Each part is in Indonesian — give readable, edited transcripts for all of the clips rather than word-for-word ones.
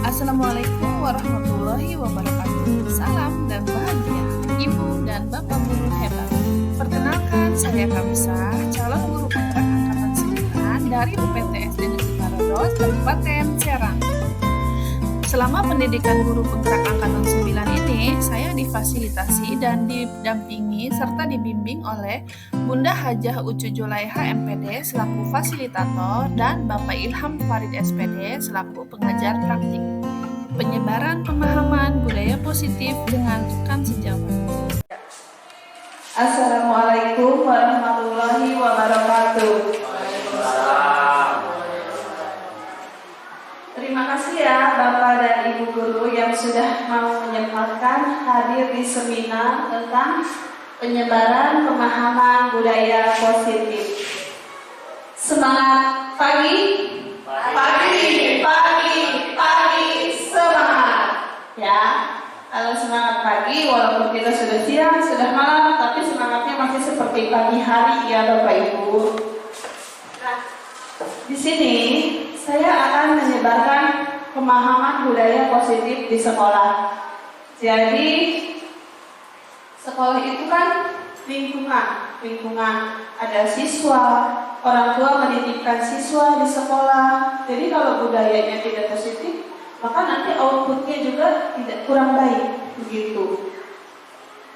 Assalamualaikum warahmatullahi wabarakatuh. Salam dan bahagia, Ibu dan Bapak guru hebat. Perkenalkan, saya Kamsah, calon guru penggerak angkatan 9 dari UPTSD Negeri Parados, Kabupaten Serang. Selama pendidikan guru penggerak angkatan 9 ini, saya difasilitasi dan didampingi serta dibimbing oleh Bunda Hajah Ucu Julaiha MPD selaku fasilitator dan Bapak Ilham Farid SPD selaku pengajar praktik. Penyebaran pemahaman budaya positif dengan rekan sejawat. Assalamualaikum warahmatullahi wabarakatuh. Terima kasih ya Bapak dan Ibu guru yang sudah mau menyempatkan hadir di seminar tentang penyebaran pemahaman budaya positif. Semangat pagi, semangat ya. Kalau semangat pagi, walaupun kita sudah siang, sudah malam, tapi semangatnya masih seperti pagi hari ya Bapak Ibu. Nah, di sini saya akan menyebarkan pemahaman budaya positif di sekolah. Jadi sekolah itu kan lingkungan ada siswa, orang tua menitipkan siswa di sekolah. Jadi kalau budayanya tidak positif, maka nanti outputnya juga tidak kurang baik begitu.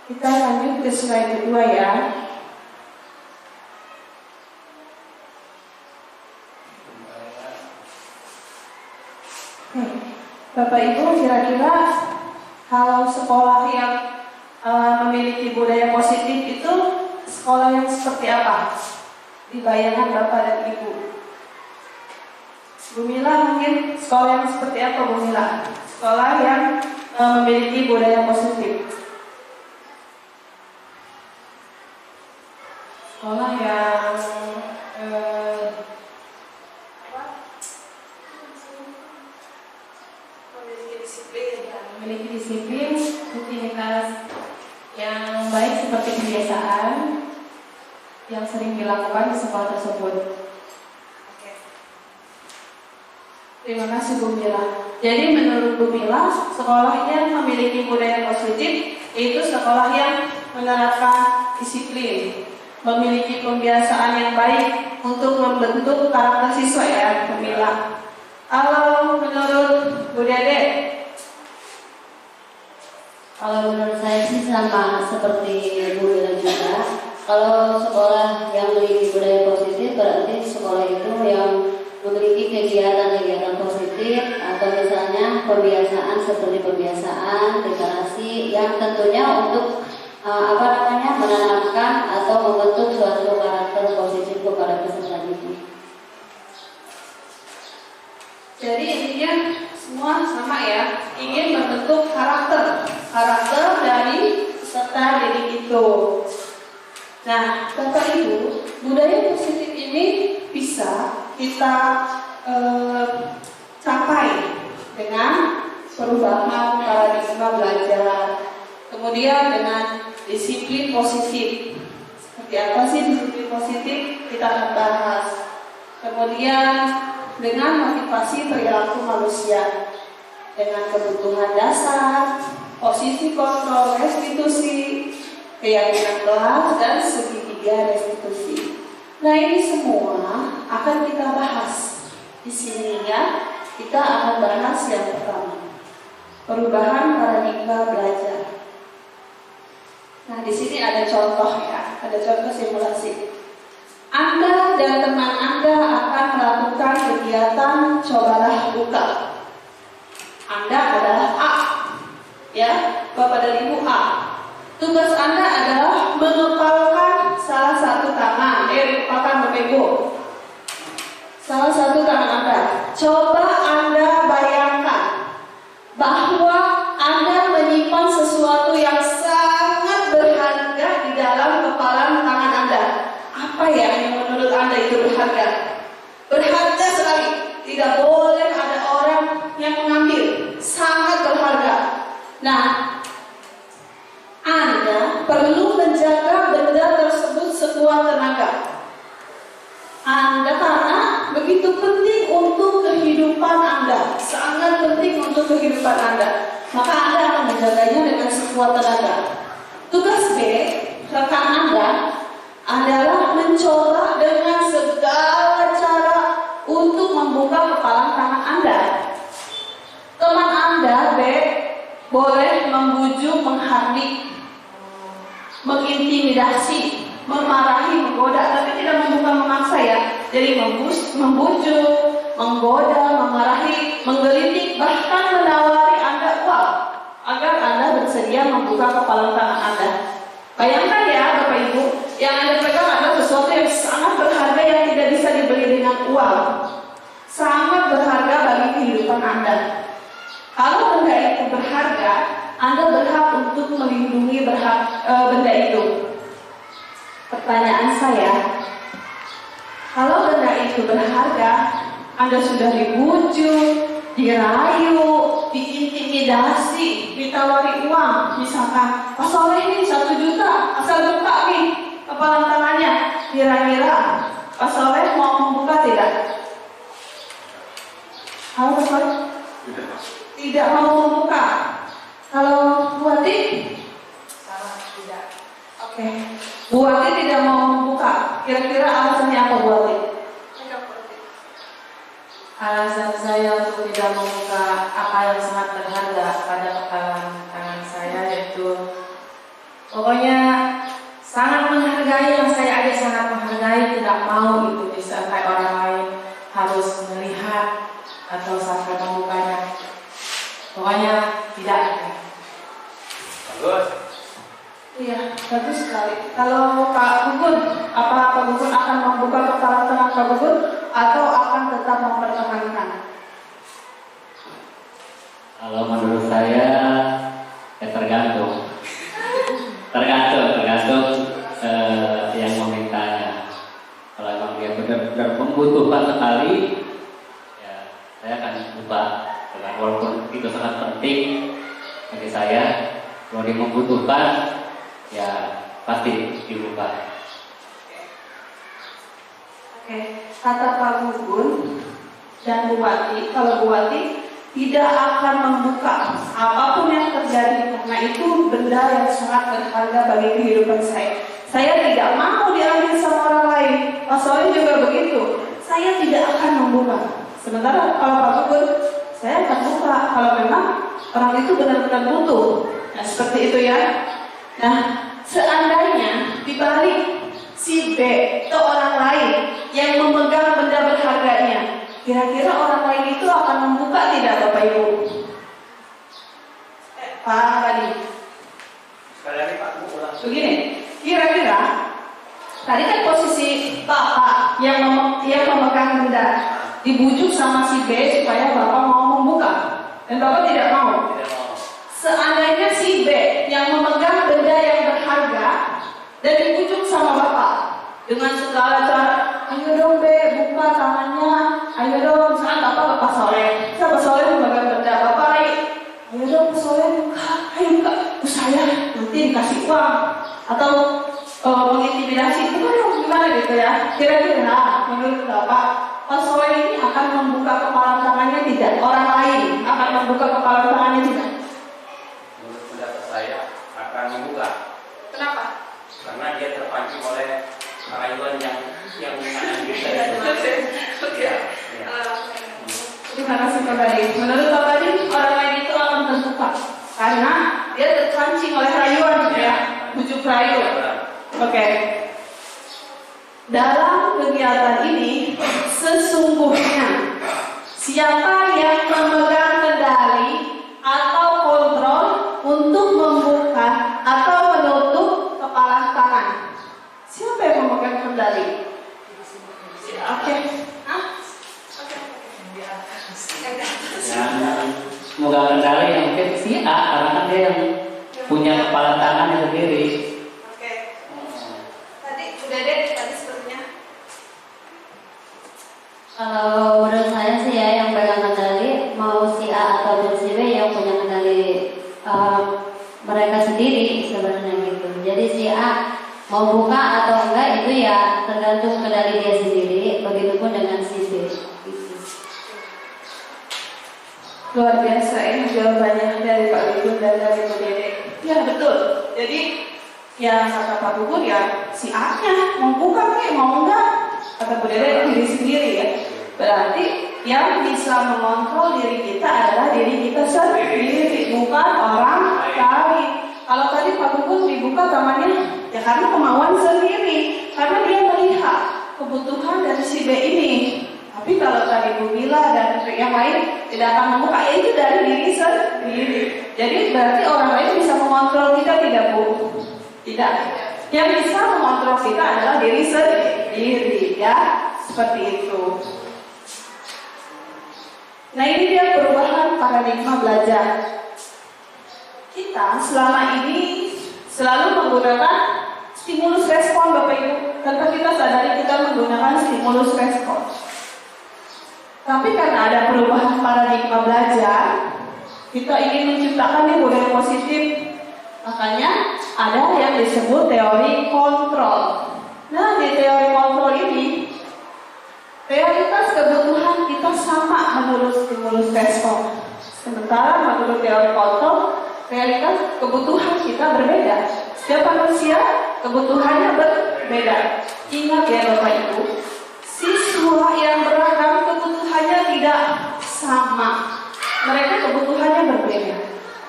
Kita lanjut ke slide kedua ya. Bapak Ibu, kira-kira kalau sekolah yang memiliki budaya positif itu sekolah yang seperti apa? Di bayangan Bapak dan Ibu. Bu Mila mungkin sekolah yang seperti apa Bu Mila? Sekolah yang memiliki budaya positif. Sekolah yang memiliki disiplin, rutinitas yang baik seperti kebiasaan yang sering dilakukan di sekolah tersebut. Terima kasih Bu Mila. Jadi menurut Bu Mila, sekolah yang memiliki budaya positif yaitu sekolah yang menerapkan disiplin, memiliki pembiasaan yang baik untuk membentuk karakter siswa ya Bu Mila. Kalau menurut Bu Dede? Kalau menurut saya sih sama seperti Bu Mila juga. Kalau sekolah yang memiliki budaya positif berarti sekolah itu yang memiliki kegiatan-kegiatan positif atau misalnya pembiasaan seperti pembiasaan, literasi yang tentunya untuk menanamkan atau membentuk suatu karakter positif kepada peserta didik. Jadi intinya semua sama ya, ingin membentuk karakter dari peserta didik itu. Nah, Bapak Ibu, budaya positif ini bisa kita capai dengan perubahan paradigma belajar, kemudian dengan disiplin positif. Seperti apa sih disiplin positif? Kita akan bahas. Kemudian dengan motivasi perilaku manusia, dengan kebutuhan dasar, posisi kontrol restitusi, keyakinan kelas, dan segitiga restitusi. Nah, ini semua akan kita bahas di sini ya. Kita akan bahas yang pertama, perubahan paradigma belajar. Nah, di sini ada contoh ya, ada contoh simulasi. Anda dan teman Anda akan melakukan kegiatan cobalah buka. Anda adalah A, ya, Bapak dan Ibu A. Tugas Anda adalah mengepalkan salah satu tangan, mengepalkan Bapak Ibu. Salah satu tangan Anda. Coba Anda bayangkan bahwa Anda menyimpan sesuatu yang sangat berharga di dalam kepalan tangan Anda. Apa ya yang menurut Anda itu berharga? Berharga sekali. Tidak boleh ada orang yang mengambil. Sangat berharga. Nah, Anda perlu menjaga benda tersebut sekuat tenaga. begitu penting untuk kehidupan Anda, sangat penting untuk kehidupan Anda. Maka Anda akan menjaganya dengan sekuat tenaga. Tugas B, rekan Anda adalah mencoba dengan segala cara untuk membuka kepalan tangan Anda. Teman Anda B boleh membujuk, menghardik, mengintimidasi, memarahi, menggoda, tapi tidak membuka, memaksa ya. Jadi membujuk, menggoda, memarahi, menggelitik, bahkan menawari Anda uang agar Anda bersedia membuka kepala tangan Anda. Bayangkan ya Bapak Ibu, yang Anda pegang adalah sesuatu yang sangat berharga yang tidak bisa dibeli dengan uang. Sangat berharga bagi kehidupan Anda. Kalau benda itu berharga, Anda berhak untuk melindungi benda itu. Pertanyaan saya, kalau benda itu berharga, Anda sudah dibujuk, dirayu, diintimidasi, ditawari uang, misalkan, Pak Soleh ini 1 juta, asal buka nih kepala tangannya. Kira-kira Pak Soleh mau membuka tidak? Halo Pak Soleh? Tidak mau membuka. Kalau Bu Wati? Tidak. Oke. Bu Wati tidak mau membuka. Kira-kira alasannya apa Bu Wati? Alasan saya untuk tidak membuka apa yang sangat berharga pada kepala tangan saya, yaitu pokoknya sangat menghargai, yang saya aja sangat menghargai, tidak mau itu disertai orang lain harus melihat atau sampai membukanya. Pokoknya tidak. Bagus. Iya, bagus sekali. Kalau Pak Gugun, apa Pak Gugun akan membuka kepala tangan Pak Gugun atau akan tetap mempertahankan? Kalau menurut saya ya tergantung yang memintanya. Kalau memang dia benar-benar membutuhkan sekali, ya saya akan buka. Walaupun itu sangat penting bagi saya, kalau dia membutuhkan, ya pasti dibuka. Oke, kata Pak Gugun dan Bu Wati, kalau Bu Wati tidak akan membuka apapun yang terjadi karena itu benda yang sangat berharga bagi kehidupan saya. Saya tidak mau diambil sama orang lain. Pak Soleh juga begitu. Saya tidak akan membuka. Sementara kalau Pak Gugun, saya akan buka kalau memang orang itu benar-benar butuh. Nah, seperti itu ya. Nah, seandainya dibalik si B atau orang lain yang memegang benda berharganya, kira-kira orang lain itu akan membuka tidak Bapak Ibu? Pak tadi. Sekali lagi Pak, ulang. Begini, kira-kira tadi kan posisi Bapak yang memegang benda dibujuk sama si B supaya Bapak mau membuka, dan Bapak tidak mau. Tidak mau. Seandainya si B yang memegang benda yang berharga dan dibujuk sama Bapak dengan segala cara, ayo dong B, buka tangannya, ayo dong, misalkan Bapak ke Pak Soleh, Pak Soleh memegang benda Bapak, ayo dong Pak Soleh buka, ayo buka, saya nanti dikasih uang atau mengintimidasi, gimana gitu ya. Kira-kira menurut Bapak, Pak Soleh ini akan membuka kepala tangannya tidak? Orang lain akan membuka kepala tangannya tidak? Menurut pendapat saya akan membuka. Kenapa? Karena dia terpancing oleh rayuan yang mengenai kita. Oke. Ya. Terima kasih Pak Badi. Menurut Pak Badi, orang lain itu akan terbuka karena dia terpancing oleh rayuan ya, bujuk rayu. Oke. Dalam kegiatan ini sesungguhnya siapa yang memegang kendali atau kontrol untuk membuka atau menutup kepala tangan? Siapa yang memegang kendali? Oke. Yang semoga kendali yang mungkin si A, karena kan dia yang punya kepala tangannya sendiri. Oke. Tadi udah deh, tadi sepertinya. Kalau menurut saya sih ya, yang pegang kendali mau si A atau si B yang punya kendali mereka sendiri sebenarnya gitu. Jadi si A mau buka atau enggak itu ya tergantung kendali dia sendiri. Begitupun dengan si B. Luar biasa ya jawabannya dari Pak Gugun dan dari Bu Dede. Ya betul. Jadi ya kata Pak Gugun ya si A-nya mau buka kayak mau enggak, kata Bu Dede diri sendiri ya. Berarti yang bisa mengontrol diri kita adalah diri kita sendiri, bukan orang lain. Kalau tadi Pak Gugun dibuka tamannya ya karena kemauan sendiri, karena dia melihat kebutuhan dari si B ini. Tapi kalau tadi Bu Mila dan yang lain tidak akan membuka, itu dari diri sendiri. Jadi berarti orang lain bisa mengontrol kita tidak, Bu? Tidak. Yang bisa mengontrol kita adalah diri sendiri, ya. Seperti itu. Nah, ini dia perubahan paradigma belajar. Kita selama ini selalu menggunakan stimulus respon, Bapak Ibu. Tanpa kita sadari kita menggunakan stimulus respon. Tapi karena ada perubahan paradigma belajar, kita ingin menciptakan nih budaya positif. Makanya ada yang disebut teori kontrol. Nah, di teori kontrol ini, realitas kebutuhan kita sama menurut stimulus respon. Sementara menurut teori kontrol, realitas kebutuhan kita berbeda. Setiap manusia kebutuhannya berbeda. Ingat ya Bapak Ibu, siswa yang beragam kebutuhannya tidak sama. Mereka kebutuhannya berbeda.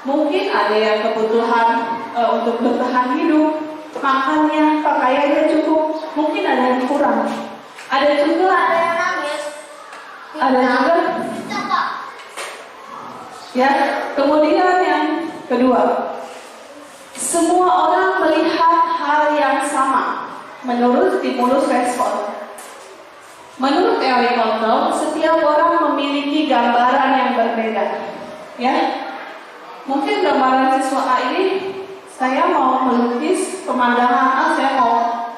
Mungkin ada yang kebutuhan untuk bertahan hidup, makannya, pakaiannya cukup. Mungkin ada yang kurang. Ada juga yang nangis. Ada juga. Ya, kemudian yang kedua, semua orang melihat hal yang sama menurut stimulus respon. Menurut teori kontrol, setiap orang memiliki gambaran yang berbeda. Ya, mungkin gambaran siswa A ini, saya mau melukis pemandangan A, saya mau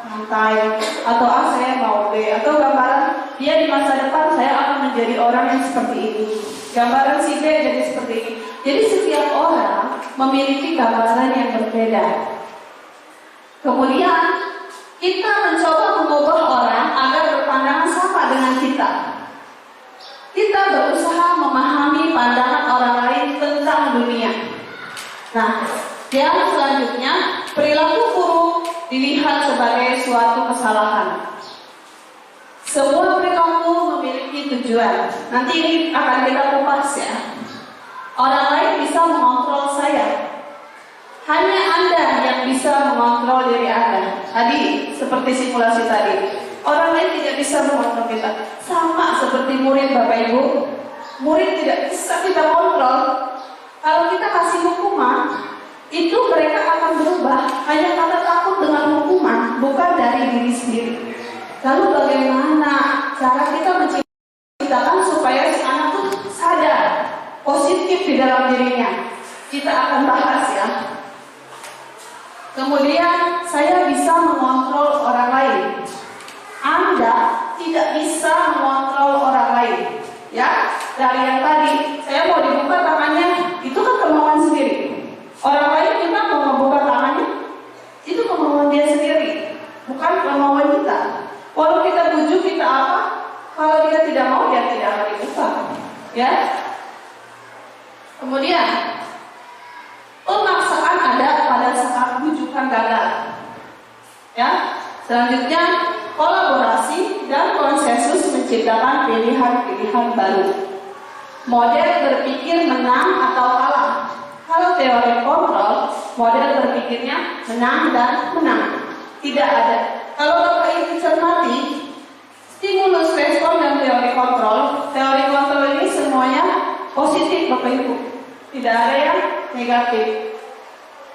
pantai, atau A saya mau B, atau gambaran dia di masa depan saya akan menjadi orang yang seperti ini. Gambaran si B jadi seperti ini. Jadi setiap orang memiliki gambaran yang berbeda. Kemudian kita mencoba mengubah orang agar berpandangan sama dengan kita. Kita berusaha memahami pandangan orang lain tentang dunia. Nah, yang selanjutnya, perilaku buruk dilihat sebagai suatu kesalahan. Semua perilaku memiliki tujuan. Nanti ini akan kita kupas ya. Orang lain bisa mengontrol saya. Hanya Anda yang bisa mengontrol diri Anda. Tadi, seperti simulasi tadi. Orang lain tidak bisa mengontrol kita. Sama seperti murid Bapak Ibu. Murid tidak bisa kita kontrol. Kalau kita kasih hukuman, itu mereka akan berubah. Hanya karena takut dengan hukuman, bukan dari diri sendiri. Lalu bagaimana cara kita menciptakan supaya si anak itu sadar, positif di dalam dirinya? Kita akan bahas ya. Kemudian saya bisa mengontrol orang lain. Anda tidak bisa mengontrol orang lain. Ya, dari yang tadi saya mau dibuka tangannya, itu kan kemauan sendiri. Orang lain juga mau membuka tangannya, itu kemauan dia sendiri, bukan kemauan kita. Walau kita bujuk kita apa, kalau dia tidak mau, dia tidak akan dibuka. Ya. Kemudian pemaksaan ada pada saat bujukan gagal. Ya. Selanjutnya kolaborasi dan konsensus menciptakan pilihan-pilihan baru. Model berpikir menang atau kalah. Kalau teori kontrol, model berpikirnya menang dan menang. Tidak ada. Kalau Bapak Ibu cermati, stimulus respon dan teori kontrol ini semuanya positif Bapak Ibu. Tidak ada yang negatif.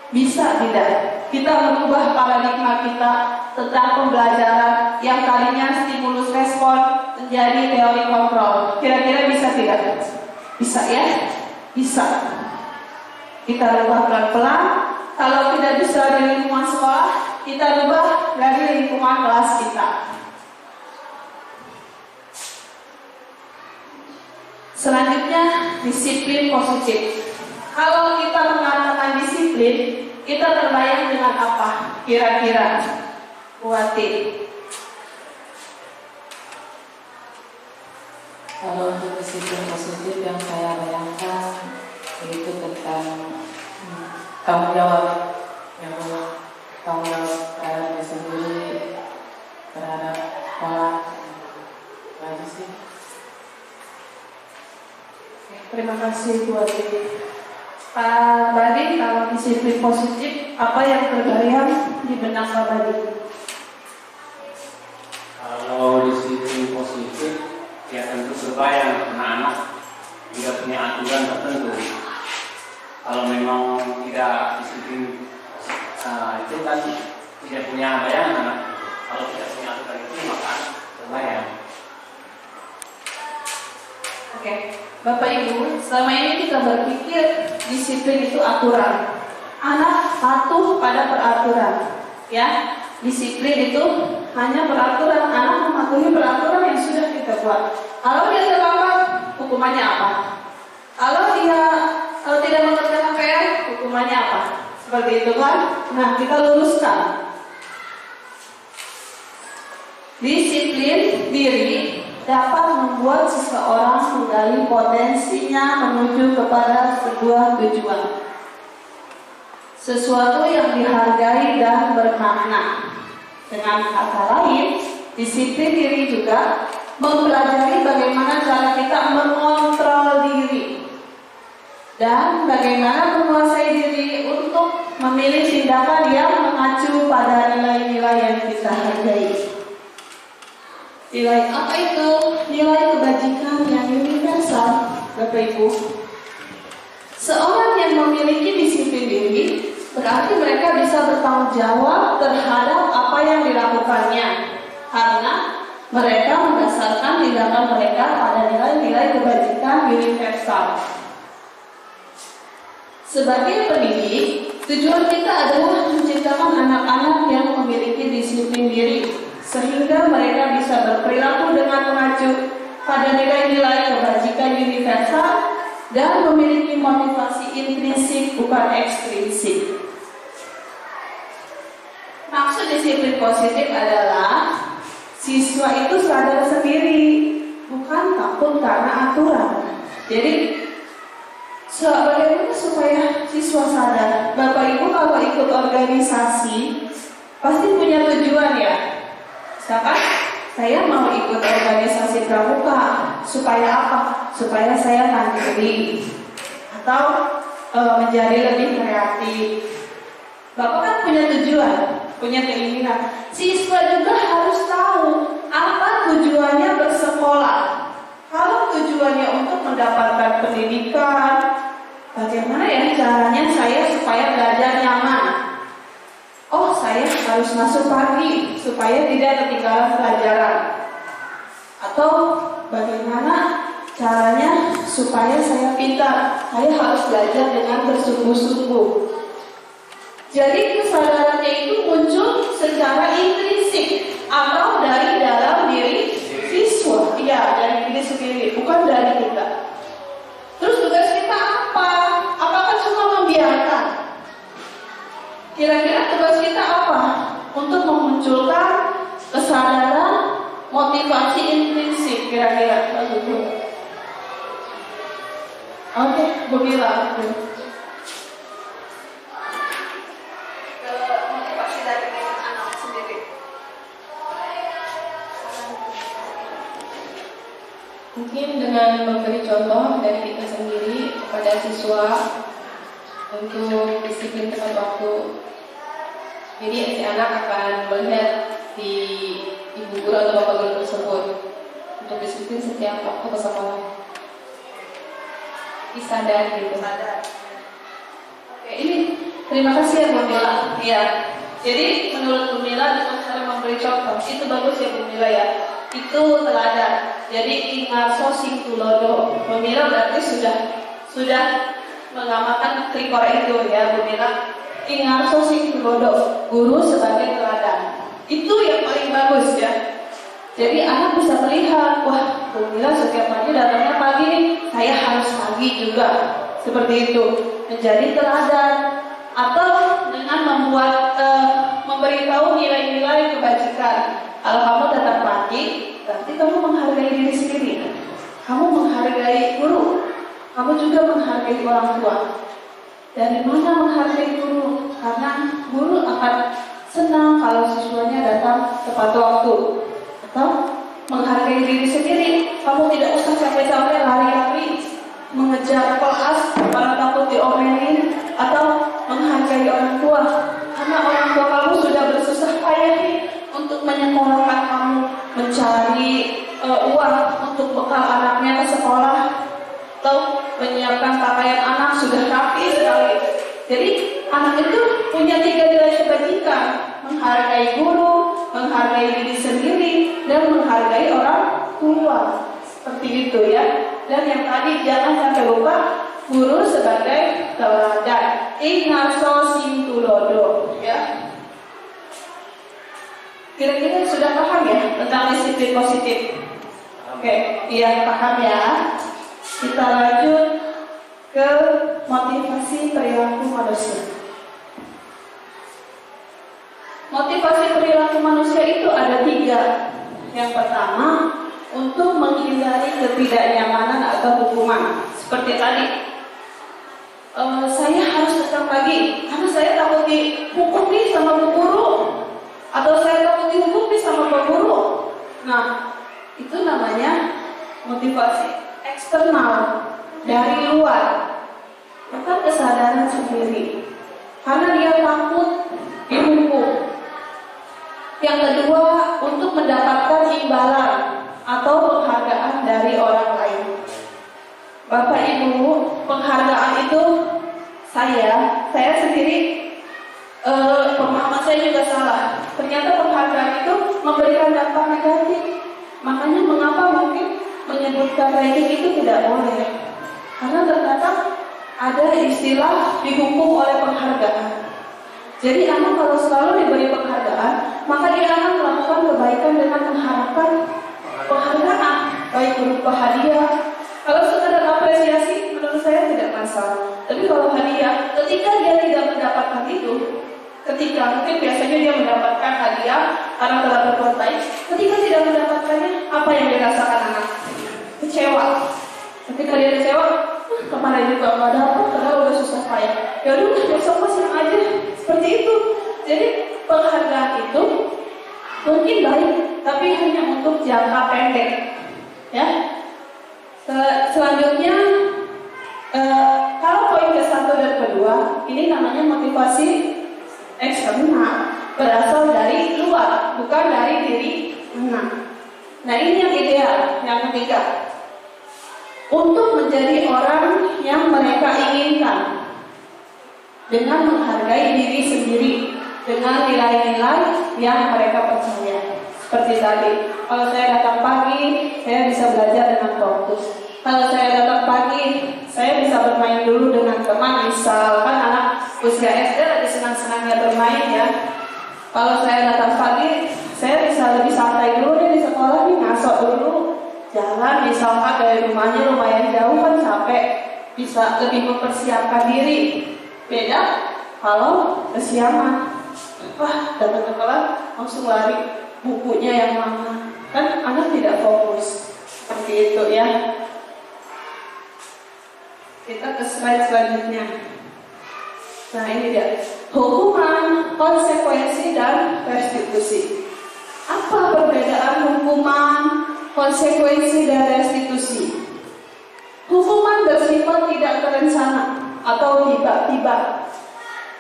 Bisa tidak? Kita merubah paradigma kita tentang pembelajaran yang tadinya stimulus respon menjadi teori kontrol. Kira-kira bisa tidak? Bisa ya? Bisa. Kita rubah pelan-pelan. Kalau tidak bisa di lingkungan sekolah, kita rubah dari lingkungan kelas kita. Selanjutnya, disiplin positif. Kalau kita mengatakan disiplin, kita terbayang dengan apa? Kira-kira, buatin. Kalau untuk disiplin positif yang saya bayangkan itu tentang tanggung jawab, yang tanggung jawab terhadap diri sendiri, terhadap orang. Aja sih. Terima kasih Bu Adi. Pak Badi, kalau disiplin positif, apa yang terbayang di benak Pak Badi? Kalau disiplin positif, ya tentu terbayang anak-anak tidak punya aturan tertentu. Kalau memang tidak disiplin, itu kan tidak punya bayangan anak. Kalau tidak punya aturan itu maka terbayang. Oke, Bapak Ibu, selama ini kita berpikir disiplin itu aturan. Anak patuh pada peraturan, ya. Disiplin itu hanya peraturan. Anak mematuhi peraturan yang sudah kita buat. Kalau dia terlambat, hukumannya apa? Kalau dia tidak mengerjakan PR, hukumannya apa? Seperti itu kan? Nah, kita luruskan. Disiplin diri dapat membuat seseorang menggali potensinya menuju kepada sebuah tujuan. Sesuatu yang dihargai dan bermakna. Dengan kata lain, disiplin diri juga mempelajari bagaimana cara kita mengontrol diri dan bagaimana menguasai diri untuk memilih tindakan yang mengacu pada nilai-nilai yang kita hargai. Nilai apa itu? Nilai kebajikan yang universal, Bapak Ibu. Seorang yang memiliki disiplin diri berarti mereka bisa bertanggung jawab terhadap apa yang dilakukannya, karena mereka mendasarkan tindakan mereka pada nilai-nilai kebajikan universal. Sebagai pendidik, tujuan kita adalah menciptakan anak-anak yang memiliki disiplin diri, sehingga mereka bisa berperilaku dengan mengacu pada nilai-nilai kebajikan universal dan memiliki motivasi intrinsik bukan ekstrinsik. Maksud disiplin positif adalah siswa itu sadar sendiri, bukan takut karena aturan. Jadi bagaimana supaya siswa sadar? Bapak Ibu kalau ikut organisasi pasti punya tujuan ya. Misalkan saya mau ikut organisasi pramuka, supaya apa? Supaya saya mandiri atau menjadi lebih kreatif. Bapak kan punya tujuan, punya keinginan. Siswa juga harus tahu apa tujuannya bersekolah. Kalau tujuannya untuk mendapatkan pendidikan, bagaimana ya caranya saya supaya belajar nyaman? Oh, saya harus masuk pagi supaya tidak ketinggalan pelajaran. Atau bagaimana caranya supaya saya pintar? Saya harus belajar dengan bersungguh-sungguh. Jadi kesadarannya itu muncul secara intrinsik atau dari dalam diri siswa, ya dari diri sendiri, bukan dari kita. Terus tugas kita apa? Apakah cuma membiarkan? Kira-kira tugas kita apa? Untuk memunculkan kesadaran, motivasi intrinsik, kira-kira begitu. Oke, begitulah. Motivasi dari anak sendiri. Mungkin dengan memberi contoh dari kita sendiri kepada siswa untuk disiplin tepat waktu. Jadi si anak akan melihat di ibu guru atau bapak guru tersebut untuk disiplin setiap waktu ke sekolah. Sadar gitu. Oke, ini terima kasih ya Bu Mila. Ya. Jadi menurut Bu Mila dengan cara memberi contoh itu bagus ya Bu Mila ya. Itu teladan. Jadi ingarso sing tulodo. Bu Mila berarti sudah mengamalkan trikor itu ya Bu Mila. Ingarso sing tulodo. Guru sebagai teladan. Itu yang paling bagus ya. Jadi anak bisa melihat, wah Bu Mila setiap pagi datangnya pagi nih, saya harus pagi juga. Seperti itu, menjadi teladan. Atau dengan memberitahu nilai-nilai kebajikan. Kalau kamu datang pagi, berarti kamu menghargai diri sendiri. Kamu menghargai guru, kamu juga menghargai orang tua. Dari mana menghargai guru? Karena guru akan senang kalau siswanya datang tepat waktu. Atau menghargai diri sendiri, kamu tidak usah capek-capek lari-lari mengejar kelas karena takut diomelin. Atau menghargai orang tua, karena orang tua kamu sudah bersusah payah untuk menyekolahkan kamu, mencari uang untuk bekal anaknya ke sekolah, atau menyiapkan pakaian anak sudah rapi sekali. Jadi anak itu punya 3 nilai kebajikan: menghargai guru, menghargai diri sendiri, dan menghargai orang tua. Seperti itu ya. Dan yang tadi jangan sampai lupa, guru sebagai teladan. Ingaso sintulodo ya. Kira-kira sudah paham ya tentang disiplin positif? Oke, iya paham ya. Kita lanjut ke motivasi perilaku manusia. Motivasi perilaku manusia itu ada 3. Yang pertama, untuk menghindari ketidaknyamanan atau hukuman. Seperti tadi, saya harus datang pagi karena saya takut dihukum nih sama bu guru, atau saya takut dihukum nih sama bu guru. Nah, itu namanya motivasi eksternal dari luar, bukan kesadaran sendiri, karena dia takut dihukum. Yang kedua, untuk mendapatkan imbalan atau penghargaan dari orang lain. Bapak Ibu, penghargaan itu saya sendiri pemahaman saya juga salah. Ternyata penghargaan itu memberikan dampak negatif. Makanya mengapa mungkin menyebutkan ranking itu tidak boleh? Karena ternyata ada istilah dihukum oleh penghargaan. Jadi anak kalau selalu diberi penghargaan, maka dia akan melakukan kebaikan dengan mengharapkan penghargaan, baik berupa hadiah. Kalau sekedar apresiasi, menurut saya tidak masalah. Tapi kalau hadiah, ketika dia tidak mendapatkan itu, ketika mungkin biasanya dia mendapatkan hadiah karena telah berbuat baik, ketika tidak mendapatkannya, apa yang dirasakan anak? Kecewa. Ketika dia kecewa, kemarin juga nggak dapat, padahal udah susah payah. Ya udah, besok masih aja. Seperti itu. Jadi penghargaan itu mungkin baik, tapi hanya untuk jangka pendek. Ya. Selanjutnya, kalau poin ke-1 dan ke-2, ini namanya motivasi eksternal, berasal dari luar, bukan dari diri anak. Nah ini yang ideal. Yang ketiga, untuk menjadi orang yang mereka inginkan dengan menghargai diri sendiri, dengan nilai-nilai yang mereka percaya. Seperti tadi, kalau saya datang pagi, saya bisa belajar dengan fokus. Kalau saya datang pagi, saya bisa bermain dulu dengan teman. Misalkan anak usia SD lagi senang-senangnya bermain ya. Kalau saya datang pagi, saya bisa lebih santai dulu deh di sekolah nih, ngaso dulu. Jalan misalkan dari rumahnya lumayan jauh kan capek, bisa lebih mempersiapkan diri. Beda kalau kesiangan, wah datang ke kelas langsung lari, bukunya yang mana, kan anak tidak fokus. Seperti itu ya. Kita ke slide selanjutnya. Nah ini dia, hukuman, konsekuensi, dan restitusi. Apa perbedaan hukuman, konsekuensi, dan restitusi? Hukuman bersifat tidak terencana atau tiba-tiba.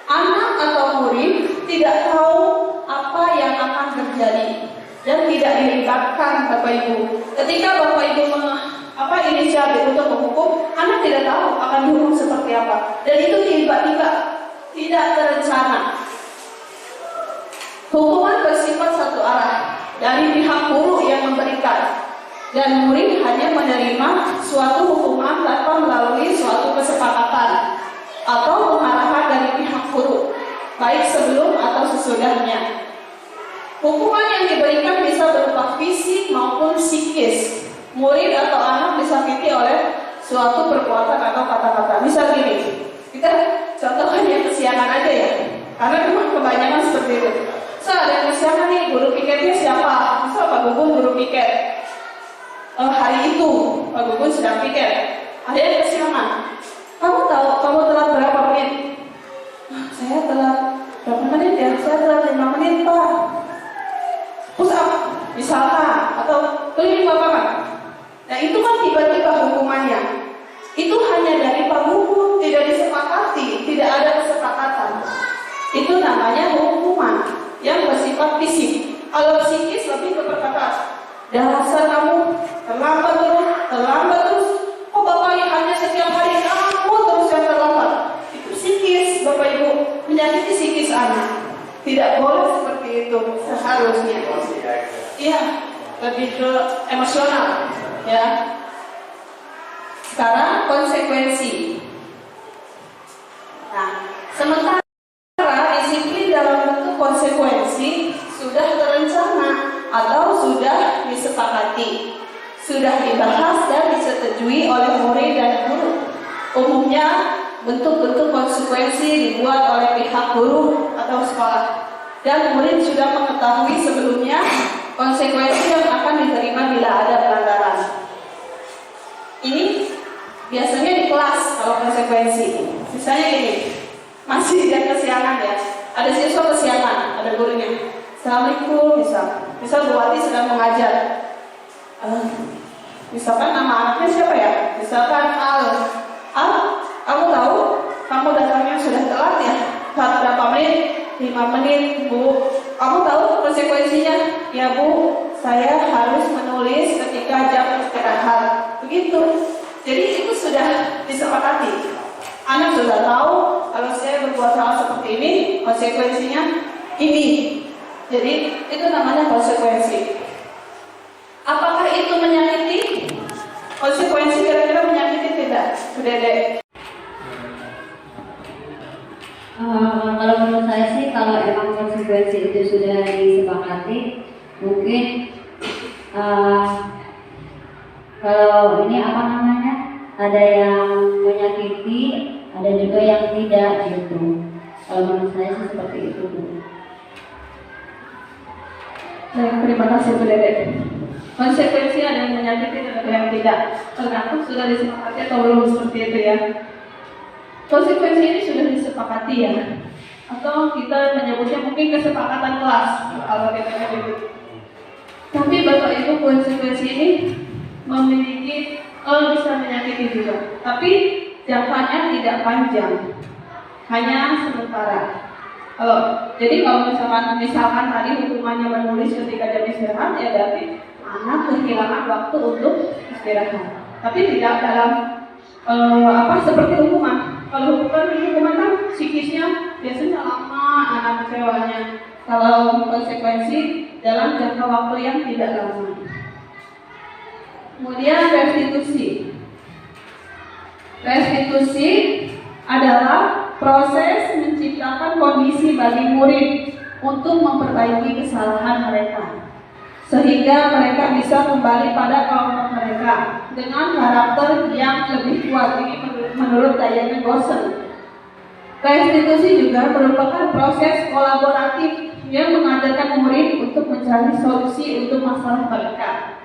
Anak atau murid tidak tahu apa yang akan terjadi dan tidak dilibatkan Bapak Ibu. Ketika Bapak Ibu inisiatif untuk menghukum, anak tidak tahu akan dihukum seperti apa, dan itu tiba-tiba, tidak terencana. Hukuman bersifat satu arah dari pihak guru yang memberikan, dan murid hanya menerima suatu hukuman tanpa melalui suatu kesepakatan atau pengarahan dari pihak guru, baik sebelum atau sesudahnya. Hukuman yang diberikan bisa berupa fisik maupun psikis. Murid atau anak disakiti oleh suatu perbuatan atau kata-kata. Misal gini, kita contohkan yang kesiangan aja ya, karena memang kebanyakan seperti itu. So ada yang kesiangan nih, guru piketnya siapa? Misal Pak Gugun guru piket. hari itu Pak Gugun sedang pikir, ada yang kesiangan. Kamu tahu kamu telat berapa menit? Saya telat berapa menit ya? Saya telat 5 menit Pak. Push up misalkan, atau keliling lapangan. Nah itu kan tiba-tiba hukumannya. Itu hanya dari Pak Gugun, tidak disepakati, tidak ada kesepakatan. Itu namanya hukuman yang bersifat fisik. Kalau psikis lebih ke perkataan. Dasar kamu terlambat terus. Oh Bapak yang hanya setiap hari kamu terus yang terlambat. Itu psikis, Bapak Ibu, menyakiti psikis anak. Tidak boleh seperti itu seharusnya. Iya, lebih ke emosional, ya. Sekarang konsekuensi. Nah, sementara disiplin dalam bentuk konsekuensi sudah terencana atau sudah disepakati, sudah dibahas dan disetujui oleh murid dan guru. Umumnya bentuk-bentuk konsekuensi dibuat oleh pihak guru atau sekolah, dan murid sudah mengetahui sebelumnya konsekuensi yang akan diterima bila ada pelanggaran. Ini biasanya di kelas kalau konsekuensi. Misalnya gini, masih jam kesiangan ya, ada siswa kesiangan, ada gurunya. Assalamualaikum, misal Bu Wati sedang mengajar. Misalkan nama anaknya siapa ya? Misalkan Al, kamu tahu kamu datangnya sudah telat ya? Berapa menit? 5 menit, Bu. Kamu tahu konsekuensinya? Ya Bu, saya harus menulis ketika jam istirahat. Begitu. Jadi itu sudah disepakati. Anak sudah tahu kalau saya berbuat hal seperti ini, konsekuensinya ini. Jadi itu namanya konsekuensi. Apakah itu menyakiti? Konsekuensi kira-kira menyakiti tidak? Dede. Kalau menurut saya sih, kalau emang konsekuensi itu sudah disepakati, mungkin kalau ini apa namanya, ada yang menyakiti, ada juga yang tidak gitu. Kalau menurut saya sih seperti itu. Baik, terima kasih Bu Dede. Konsekuensi ada yang menyakiti dan ada yang tidak. Tergantung sudah disepakati atau belum seperti itu ya. Konsekuensi ini sudah disepakati ya, atau kita menyebutnya mungkin kesepakatan kelas kalau kita menyebut. Tapi Bapak Ibu, konsekuensi ini memiliki bisa menyakiti juga, tapi jangkanya tidak panjang, hanya sementara. Jadi kalau misalkan tadi hukumannya menulis ketika jam istirahat, ya berarti anak kehilangan waktu untuk istirahat. Tapi tidak dalam seperti hukuman. Kalau hukuman kan psikisnya biasanya lama anak kecewanya. Kalau konsekuensi dalam jangka waktu yang tidak lama. Kemudian restitusi. Restitusi adalah proses menciptakan kondisi bagi murid untuk memperbaiki kesalahan mereka, sehingga mereka bisa kembali pada kelompok mereka dengan karakter yang lebih kuat. Ini menurut Diana Goshen. Restitusi juga merupakan proses kolaboratif yang mengajarkan murid untuk mencari solusi untuk masalah mereka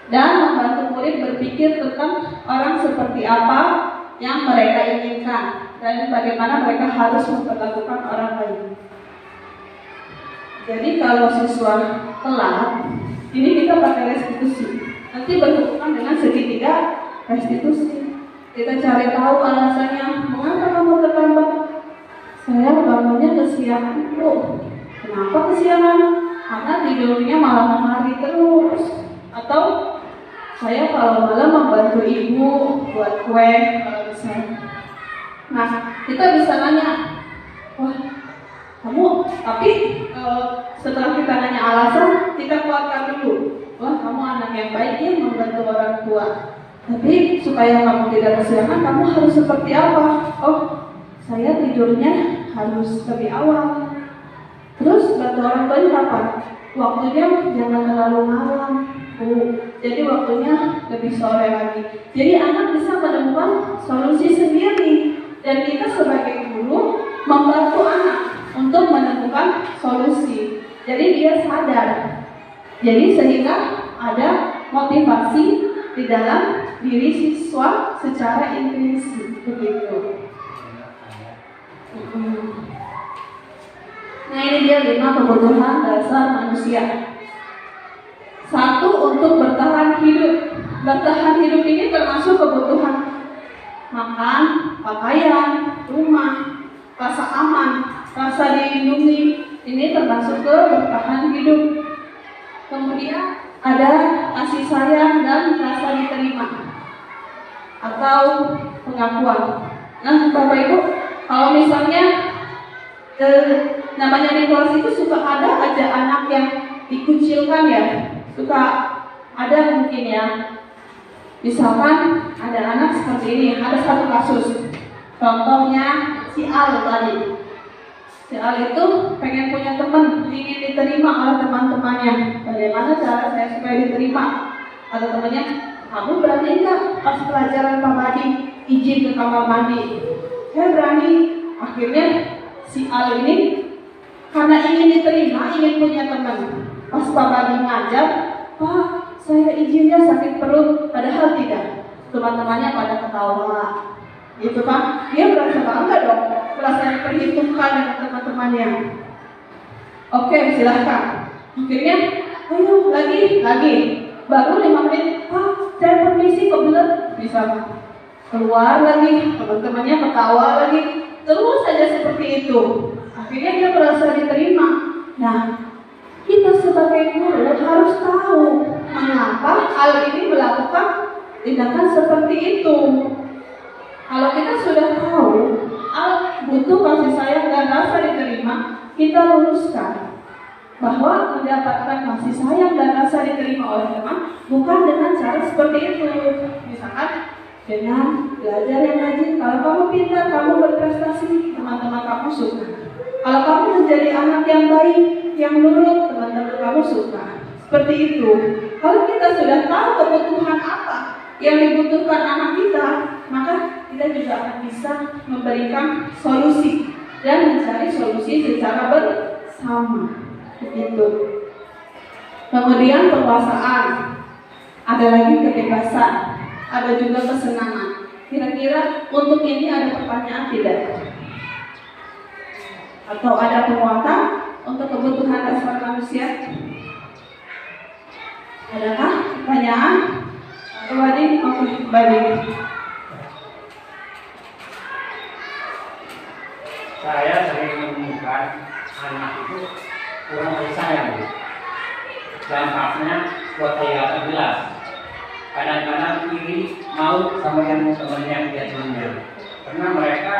dan membantu murid berpikir tentang orang seperti apa yang mereka inginkan dan bagaimana mereka harus memperlakukan orang lain. Jadi kalau siswa telat, ini kita pakai restitusi. Nanti berhubungan dengan segitiga restitusi. Kita cari tahu alasannya, mengapa kamu terlambat? Saya bangunnya kesiangan, Bu. Kenapa kesiangan? Karena tidurnya malam hari terus. Atau saya kalau malam membantu ibu buat kue kalau bisa. Nah, kita bisa nanya, wah, kamu, tapi setelah kita nanya alasan, kita keluarkan dulu. Wah, kamu anak yang baik ya, membantu orang tua. Tapi supaya kamu tidak kesiangan, kamu harus seperti apa? Oh, saya tidurnya harus lebih awal. Terus bantu orang tuanya kapan? Waktunya jangan terlalu malam, Bu. Jadi waktunya lebih sore lagi. Jadi anak bisa menemukan solusi sendiri. Dan kita sebagai guru membantu anak untuk menemukan solusi. Jadi dia sadar. Jadi sehingga ada motivasi di dalam diri siswa secara intrinsik begitu. Nah, ini dia 5 kebutuhan dasar manusia. 1, untuk bertahan hidup. Bertahan hidup ini termasuk kebutuhan makan, pakaian, rumah, rasa aman, rasa dilindungi. Ini termasuk ke bertahan hidup. Kemudian ada kasih sayang dan rasa diterima atau pengakuan. Nah, Bapak Ibu, kalau misalnya namanya di kelas itu suka ada aja anak yang dikucilkan ya, suka ada mungkin ya. Misalkan ada anak seperti ini, ada satu kasus. Contohnya si Al tadi. Si Al itu pengen punya teman, ingin diterima oleh teman-temannya. Bagaimana cara saya supaya diterima? Atau temannya, kamu berani nggak pas pelajaran Pak Badi izin ke kamar mandi? Saya berani. Akhirnya si Al ini karena ingin diterima, ingin punya teman. Pas Pak Badi ngajar, Pak, saya izinnya sakit perut, padahal tidak. Teman-temannya pada ketawa, gitu kan? Dia merasa bangga dong, merasa diperhitungkan dengan teman-temannya. Oke, silahkan. Akhirnya, ayo lagi. Baru 5 menit, Pak, saya permisi kebelet, bisa keluar lagi, teman-temannya ketawa lagi, terus saja seperti itu. Akhirnya dia merasa diterima. Nah, kita sebagai guru harus tahu mengapa Al ini melakukan tindakan seperti itu. Kalau kita sudah tahu Al butuh kasih sayang dan rasa diterima, kita luruskan bahwa mendapatkan kasih sayang dan rasa diterima oleh teman bukan dengan cara seperti itu. Misalkan dengan belajar yang rajin, kalau kamu pintar, kamu berprestasi, teman-teman kamu suka. Kalau kamu menjadi anak yang baik, yang nurut, teman-teman kamu suka. Seperti itu. Kalau kita sudah tahu kebutuhan apa yang dibutuhkan anak kita, maka kita juga akan bisa memberikan solusi dan mencari solusi secara bersama. Begitu. Kemudian penguasaan, ada lagi kebebasan, ada juga kesenangan. Kira-kira untuk ini ada pertanyaan tidak? Atau ada penguatan untuk kebutuhan dasar manusia? Adakah pertanyaan? Atau Badi? Oke, Badi. Saya sering menemukan anak itu kurang kasih sayang, Bu. Dampaknya buat saya jelas. Kadang-kadang iri mau sama yang temannya dia temannya, karena mereka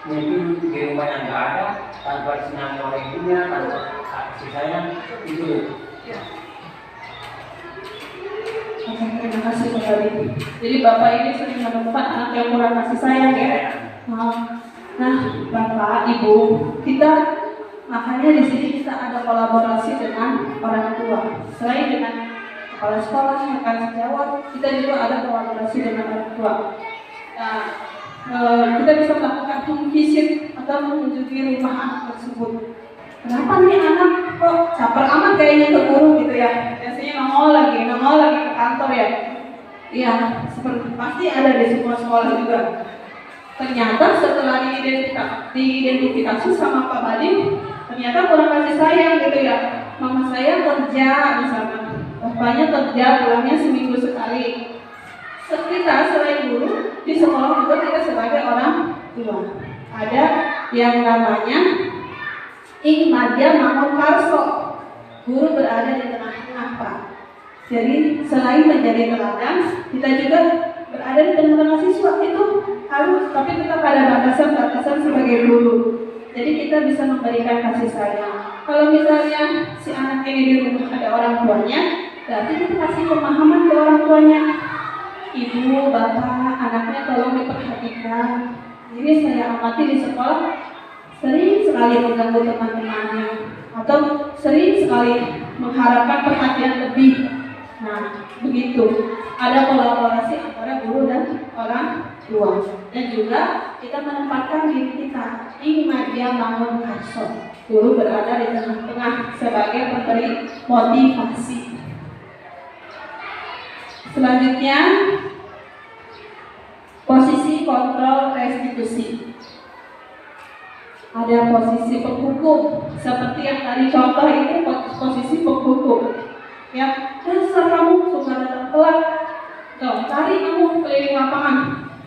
mungkin di rumah yang nggak ada, tanpa senang oleh ibunya, tanpa kasih sayang itu. Oke, terima kasih Pak Badi. Jadi Bapak ini sering menemukan anak yang kurang kasih sayang ya. Nah, Bapak, Ibu, kita makanya di sini kita ada kolaborasi dengan orang tua. Selain dengan kepala sekolah, rekan sejawat, kita juga ada kolaborasi dengan orang tua. Nah, kita bisa melakukan home visit atau mengunjungi rumah anak tersebut. Kenapa nih anak kok caper amat kayaknya ke guru gitu ya? Biasanya nongol lagi ke kantor ya. Iya, seperti pasti ada di semua sekolah juga. Ternyata setelah diidentifikasi sama Pak Badi, ternyata kurang kasih sayang gitu ya. Mama saya kerja misalnya, bapaknya kerja, pulangnya seminggu sekali. Kita selain guru di sekolah juga kita sebagai orang tua. Ada yang namanya Madya Mangun Karso. Guru berada di tengah-tengah Pak. Jadi selain menjadi teladan, kita juga berada di tengah-tengah siswa itu harus, tapi tetap ada batasan-batasan sebagai guru. Jadi kita bisa memberikan kasih sayang. Kalau misalnya si anak ini di rumah ada orang tuanya, berarti kita kasih pemahaman ke orang tuanya. Ibu, bapak, anaknya tolong diperhatikan. Ini saya amati di sekolah sering sekali mengganggu teman-temannya atau sering sekali mengharapkan perhatian lebih. Nah, begitu. Ada kolaborasi antara guru dan orang tua. Dan juga kita menempatkan diri kita. Madya Mangun Karso. Guru berada di tengah-tengah sebagai pemberi motivasi. Selanjutnya, posisi kontrol restitusi. Ada posisi penghukum, seperti yang tadi contoh ini posisi penghukum. Ya, dasar kamu suka datang telat, cari kamu keliling lapangan,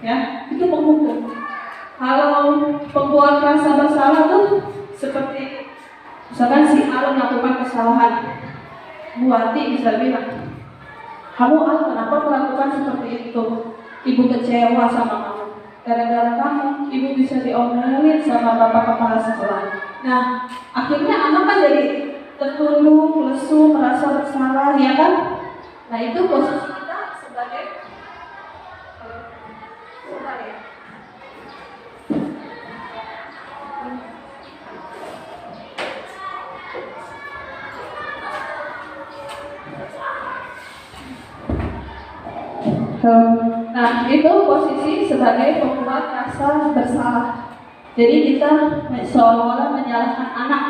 ya, itu penghukum. Kalau pembuat rasa bersalah tuh seperti misalkan si A melakukan kesalahan, Bu Ati bisa bilang, kamu kenapa melakukan seperti itu? Ibu kecewa sama kamu. Gara-gara kamu, ibu bisa diomelin sama bapak kepala sekolah. Nah, akhirnya anak kan jadi tertunduk, lesu, merasa bersalah, ya kan? Nah, itu posisi kita sebagai Nah, itu posisi sebagai pembuat rasa bersalah. Jadi kita seolah-olah menyalahkan anak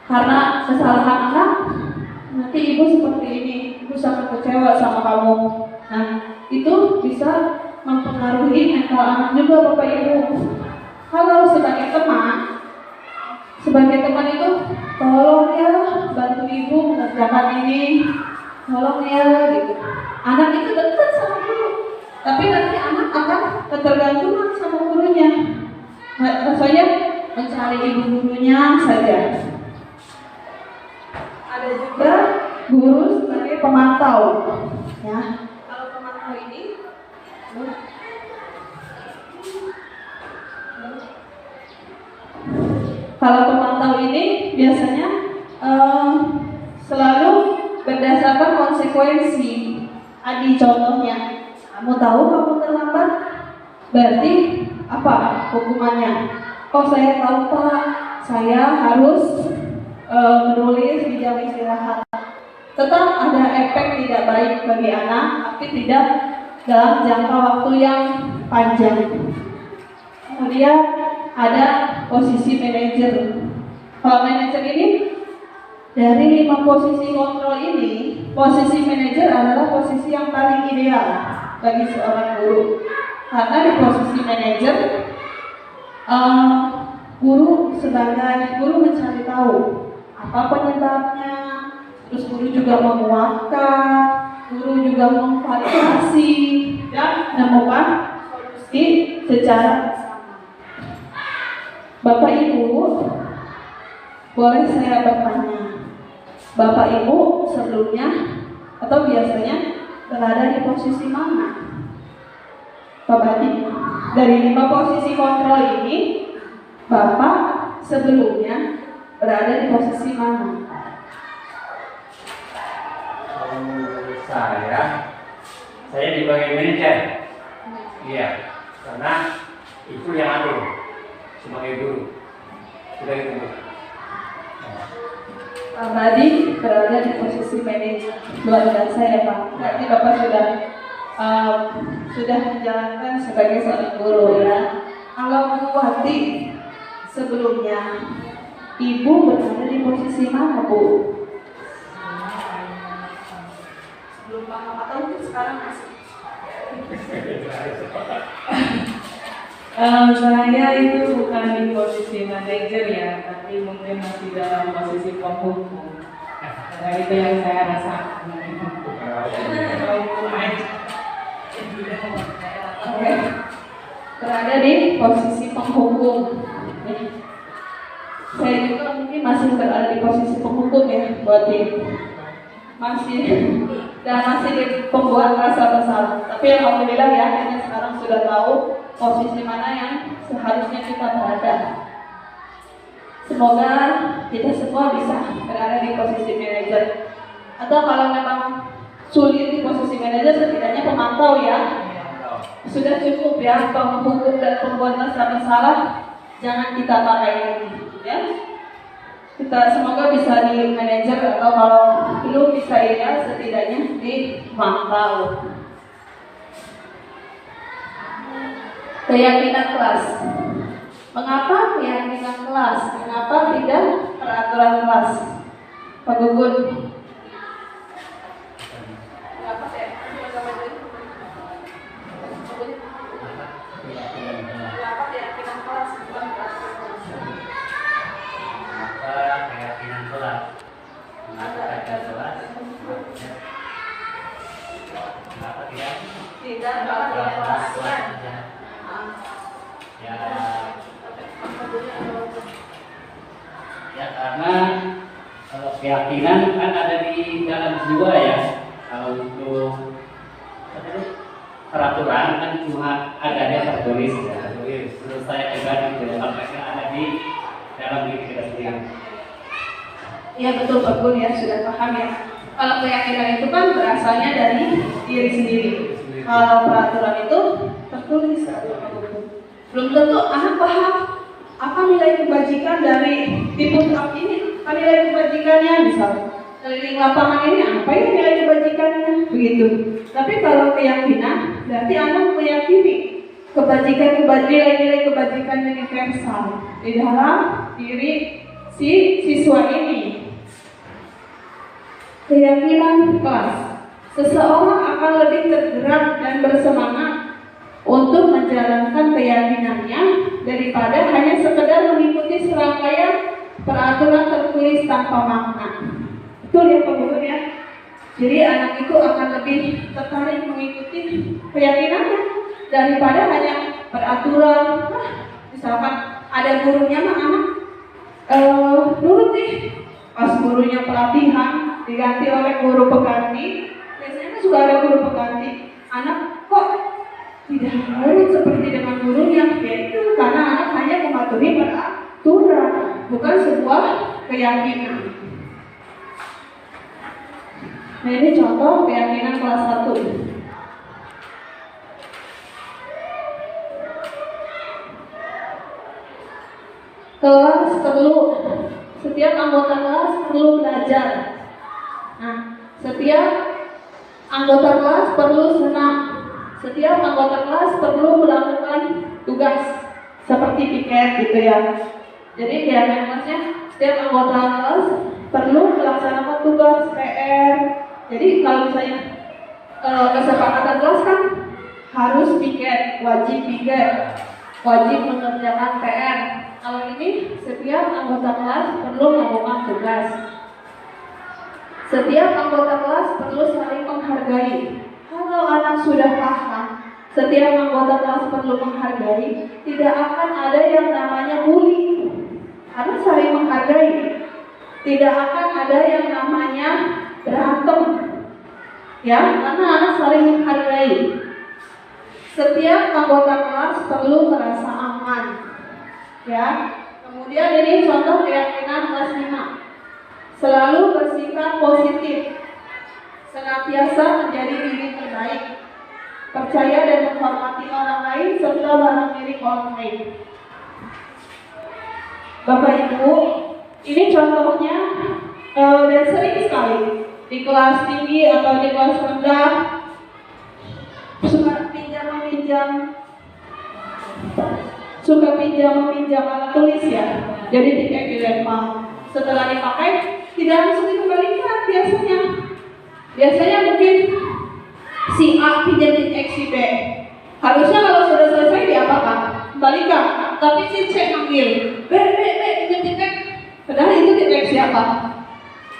karena kesalahan anak. Nanti ibu seperti ini, ibu sangat kecewa sama kamu. Nah, itu bisa mempengaruhi mental anak juga, Bapak Ibu. Kalau sebagai teman itu tolong ya bantu ibu mengerjakan ini, tolong ya gitu. Anak itu dekat sama guru, tapi nanti anak akan ketergantungan sama gurunya. Rasanya mencari ibu gurunya saja. Ada juga guru sebagai pemantau. Ya, kalau pemantau ini biasanya selalu berdasarkan konsekuensi. Adi contohnya, kamu tahu kamu terlambat, berarti apa hukumannya? Oh, saya tahu Pak, saya harus menulis di jam istirahat. Tetap ada efek tidak baik bagi anak, tapi tidak dalam jangka waktu yang panjang. Kemudian ada posisi manajer. Kalau manajer ini, dari 5 posisi kontrol ini, posisi manajer adalah posisi yang paling ideal bagi seorang guru. Karena di posisi manajer, guru mencari tahu apa penyebabnya, terus guru juga menguatkan, guru juga memvalidasi dan menemukan solusi secara bersama. Bapak Ibu, boleh saya bertanya, Bapak Ibu sebelumnya atau biasanya berada di posisi mana? Bapak Adi, dari 5 posisi kontrol ini, Bapak sebelumnya berada di posisi mana? Saya di bagian manajer. Iya, karena itu yang atur sebagai guru. Sudah itu. Pak Badi berada di posisi manajer. Luar biasa ya Pak. Nanti Bapak sudah menjalankan sebagai seorang guru ya. Kalau Bu Wati sebelumnya, Ibu berada di posisi mana Bu? Sebelum paham atau mungkin sekarang masih? Saya itu bukan di posisi manajer ya, tapi mungkin masih dalam posisi penghukum. Nah, itu yang saya rasakan. Oke. Berada di posisi penghukum. Saya juga mungkin masih berada di posisi penghukum ya, buat masih di pembuat rasa bersalah. Tapi alhamdulillah ya, kita sekarang sudah tahu posisi mana yang seharusnya kita berada. Semoga kita semua bisa berada di posisi manajer. Atau kalau memang sulit di posisi manajer, setidaknya pemantau ya. Sudah cukup ya, penghukum dan pembuat rasa bersalah jangan kita pakai lagi ya. Kita semoga bisa di manajer, atau kalau belum bisa ya setidaknya dipantau. Keyakinan kelas. Mengapa keyakinan kelas? Kenapa tidak peraturan kelas? Pak Gugun. Kenapa saya? Kenapa tidak? Tidak, kalau tidak perhatikan. Ya, ya karena kalau keyakinan kan ada di dalam jiwa ya. Kalau untuk peraturan kan cuma adanya tertulis ya. Menurut saya pribadi tidak sampai ada di dalam diri kita sendiri. Iya betul Pak Gun ya, sudah paham ya. Kalau keyakinan itu kan berasalnya dari diri sendiri. Kalau peraturan itu tertulis. Belum tentu anak paham apa nilai kebajikan dari tipe truk ini, apa nilai kebajikannya misalnya. Keliling lapangan ini apa ya nilai kebajikannya, begitu. Tapi kalau keyakinan, berarti anak meyakini nilai-nilai kebajikan universal di dalam diri si siswa ini. Keyakinan kelas, seseorang akan lebih tergerak dan bersemangat untuk menjalankan keyakinannya daripada hanya sekedar mengikuti serangkaian peraturan tertulis tanpa makna. Betul ya Pak Guru ya? Jadi anak itu akan lebih tertarik mengikuti keyakinannya daripada hanya peraturan. Misalkan ada gurunya mah anak nurut nih, pas gurunya pelatihan diganti oleh guru pengganti, biasanya kan suka ada guru pengganti, anak kok tidak nurut seperti dengan gurunya, yaitu karena anak hanya mematuhi peraturan, bukan sebuah keyakinan. Nah ini contoh keyakinan kelas 1. Kelas perlu, setiap anggota kelas perlu belajar. Nah, setiap anggota kelas perlu senam. Setiap anggota kelas perlu melakukan tugas seperti piket gitu ya. Jadi keyakinan kelasnya setiap anggota kelas perlu melaksanakan tugas PR. Jadi kalau misalnya kesepakatan kelas kan harus piket, wajib piket, wajib mengerjakan PR. Kalau ini setiap anggota kelas perlu melakukan tugas. Setiap anggota kelas perlu saling menghargai. Kalau anak sudah paham, setiap anggota kelas perlu menghargai, tidak akan ada yang namanya bully. Karena saling menghargai. Tidak akan ada yang namanya berantem. Ya, karena anak saling menghargai. Setiap anggota kelas perlu merasa aman. Ya. Kemudian ini contoh keyakinan kelas 5. Selalu bersikap positif, senantiasa menjadi diri terbaik, percaya dan menghormati orang lain serta barang milik orang lain. Bapak Ibu, ini contohnya dan sering sekali di kelas tinggi atau di kelas rendah suka pinjam meminjam alat tulis ya, jadi tiket dilempar. Setelah dipakai tidak langsung dikembalikan biasanya mungkin si A pinjam tiket si B, harusnya kalau sudah selesai diapakan? Kembalikan. Tapi si C manggil, B pinjam tiket, padahal itu tiket siapa?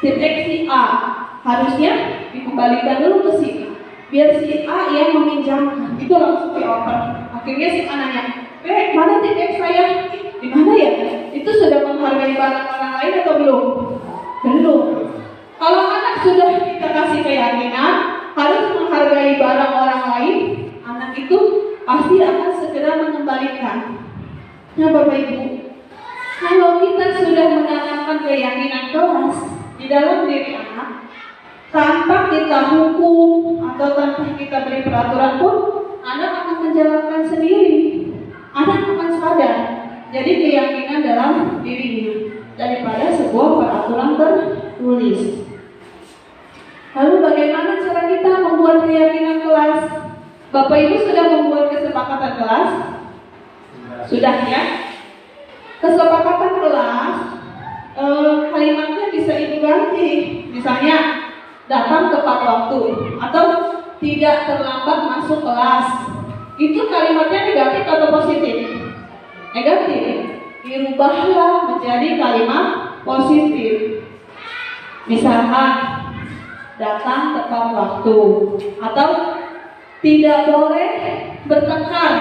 Tiket si A, harusnya dikembalikan dulu ke si A biar si A yang meminjamkan. Itu langsung dioper. Akhirnya si A nanya, mana tiket saya? Di mana ya? Itu sudah menghargai barang orang lain atau belum? Belum. Kalau anak sudah kita kasih keyakinan harus menghargai barang orang lain, anak itu pasti akan segera mengembalikan. Nah Bapak Ibu, kalau kita sudah menanamkan keyakinan kelas di dalam diri anak, tanpa kita hukum atau tanpa kita beri peraturan pun, anak akan menjalankan sendiri. Anak akan sadar. Jadi keyakinan dalam dirinya daripada sebuah peraturan tertulis. Lalu bagaimana cara kita membuat keyakinan kelas? Bapak Ibu sudah membuat kesepakatan kelas? Sudah ya? Kesepakatan kelas kalimatnya bisa Ibu ganti. Misalnya datang tepat waktu atau tidak terlambat masuk kelas. Itu kalimatnya negatif atau positif? Negatif. Dirubahlah menjadi kalimat positif. Misalkan datang tepat waktu atau tidak boleh bertengkar.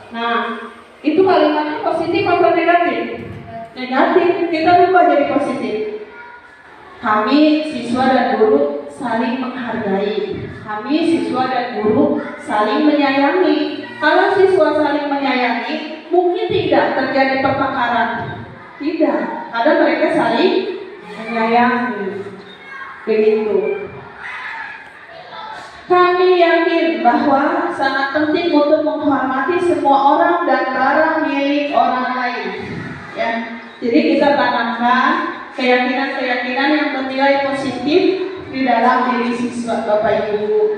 Nah, itu kalimatnya positif atau negatif? Negatif. Kita rubah jadi positif. Kami siswa dan guru saling menghargai. Kami siswa dan guru saling menyayangi. Kalau siswa saling menyayangi, mungkin tidak terjadi pertengkaran. Tidak, karena mereka saling menyayangi. Begitu. Kami yakin bahwa sangat penting untuk menghormati semua orang dan barang milik orang lain. Ya, jadi kita tanamkan keyakinan-keyakinan yang bernilai positif di dalam diri siswa Bapak Ibu.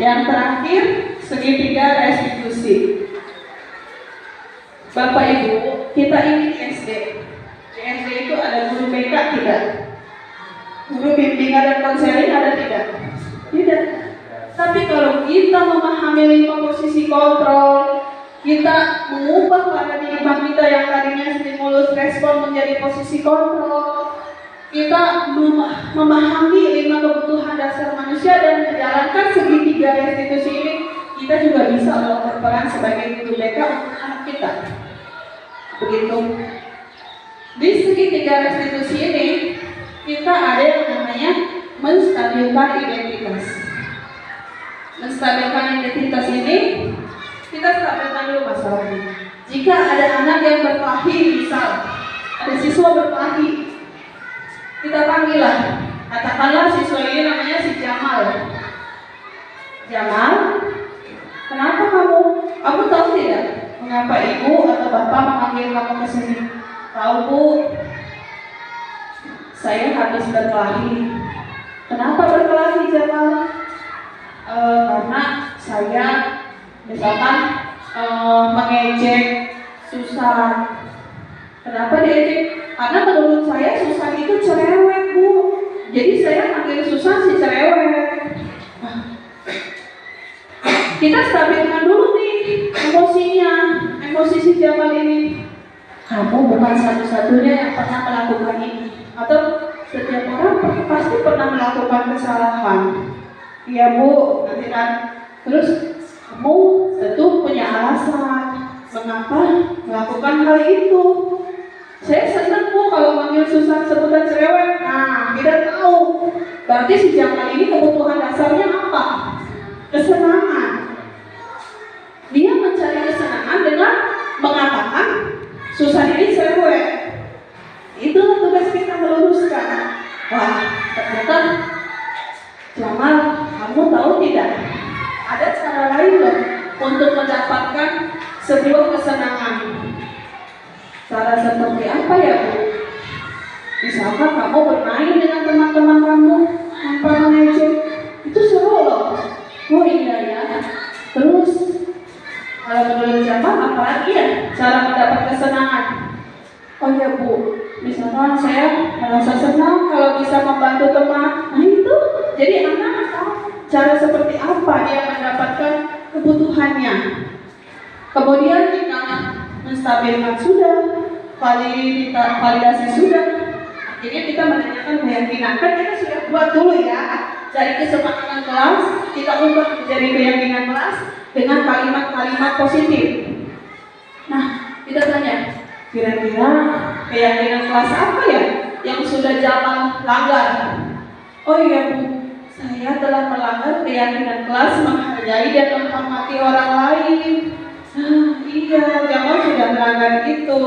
Yang terakhir, segitiga restitusi. Bapak Ibu, kita ini di SD. Di SD itu ada guru BK tidak? Guru bimbingan dan konseling ada tidak? Tidak. Tapi kalau kita memahami 5 posisi kontrol, kita mengubah paradigma kita yang tadinya stimulus respon menjadi posisi kontrol, kita memahami 5 kebutuhan dasar manusia dan menjalankan segitiga restitusi ini, kita juga bisa berperan sebagai guru BK untuk anak kita. Begitu. Di segitiga restitusi ini, kita ada yang namanya menstabilkan identitas. Menstabilkan identitas ini, kita stabilkan dulu masalahnya. Jika ada anak yang berkelahi, misal ada siswa berkelahi, kita panggillah. Katakanlah siswa ini namanya si Jamal. Jamal, kenapa kamu tahu tidak mengapa ibu atau bapak memanggil kamu ke sini? Tahu Bu, saya habis berkelahi. Kenapa berkelahi Jamal? Karena saya misalkan mengejek Susan. Kenapa diejek? Karena menurut saya Susan itu cerewet Bu. Jadi saya panggil Susan si cerewet. Kita stabilkan dulu nih emosinya, emosi si Jamal ini. Kamu bukan satu-satunya yang pernah melakukan ini. Atau setiap orang pasti pernah melakukan kesalahan. Iya Bu, nanti kan. Terus kamu tentu punya alasan mengapa melakukan hal itu. Saya senang Bu kalau manggil Susan sebutan cerewet. Nah, kita tahu berarti si Jamal ini kebutuhan dasarnya apa? Kesenangan. Dia mencari kesenangan dengan mengatakan Susan ini cerewet. Itu tugas kita meluruskan. Wah, ternyata Jamal, kamu tahu tidak? Ada cara lain loh untuk mendapatkan sebuah kesenangan. Cara seperti apa ya Bu? Misalkan kamu bermain dengan teman-teman kamu tanpa mengejek, itu seru loh. Oh iya ya. Terus kalau menurut Jamal apalagi ya cara mendapat kesenangan? Oh ya Bu, misalkan saya merasa senang kalau bisa membantu teman. Nah itu, jadi anak tahu cara seperti apa dia mendapatkan kebutuhannya. Kemudian kita menstabilkan sudah, validasi sudah. Akhirnya kita menanyakan keyakinan. Kan kita sudah buat dulu ya. Dari kesepakatan kelas, kita ubah menjadi keyakinan kelas dengan kalimat-kalimat positif. Nah, kita tanya, kira-kira keyakinan kelas apa ya yang sudah Jamal langgar? Oh iya Bu, saya telah melanggar keyakinan kelas menghargai dan menghormati orang lain. Iya, Jamal sudah melanggar itu.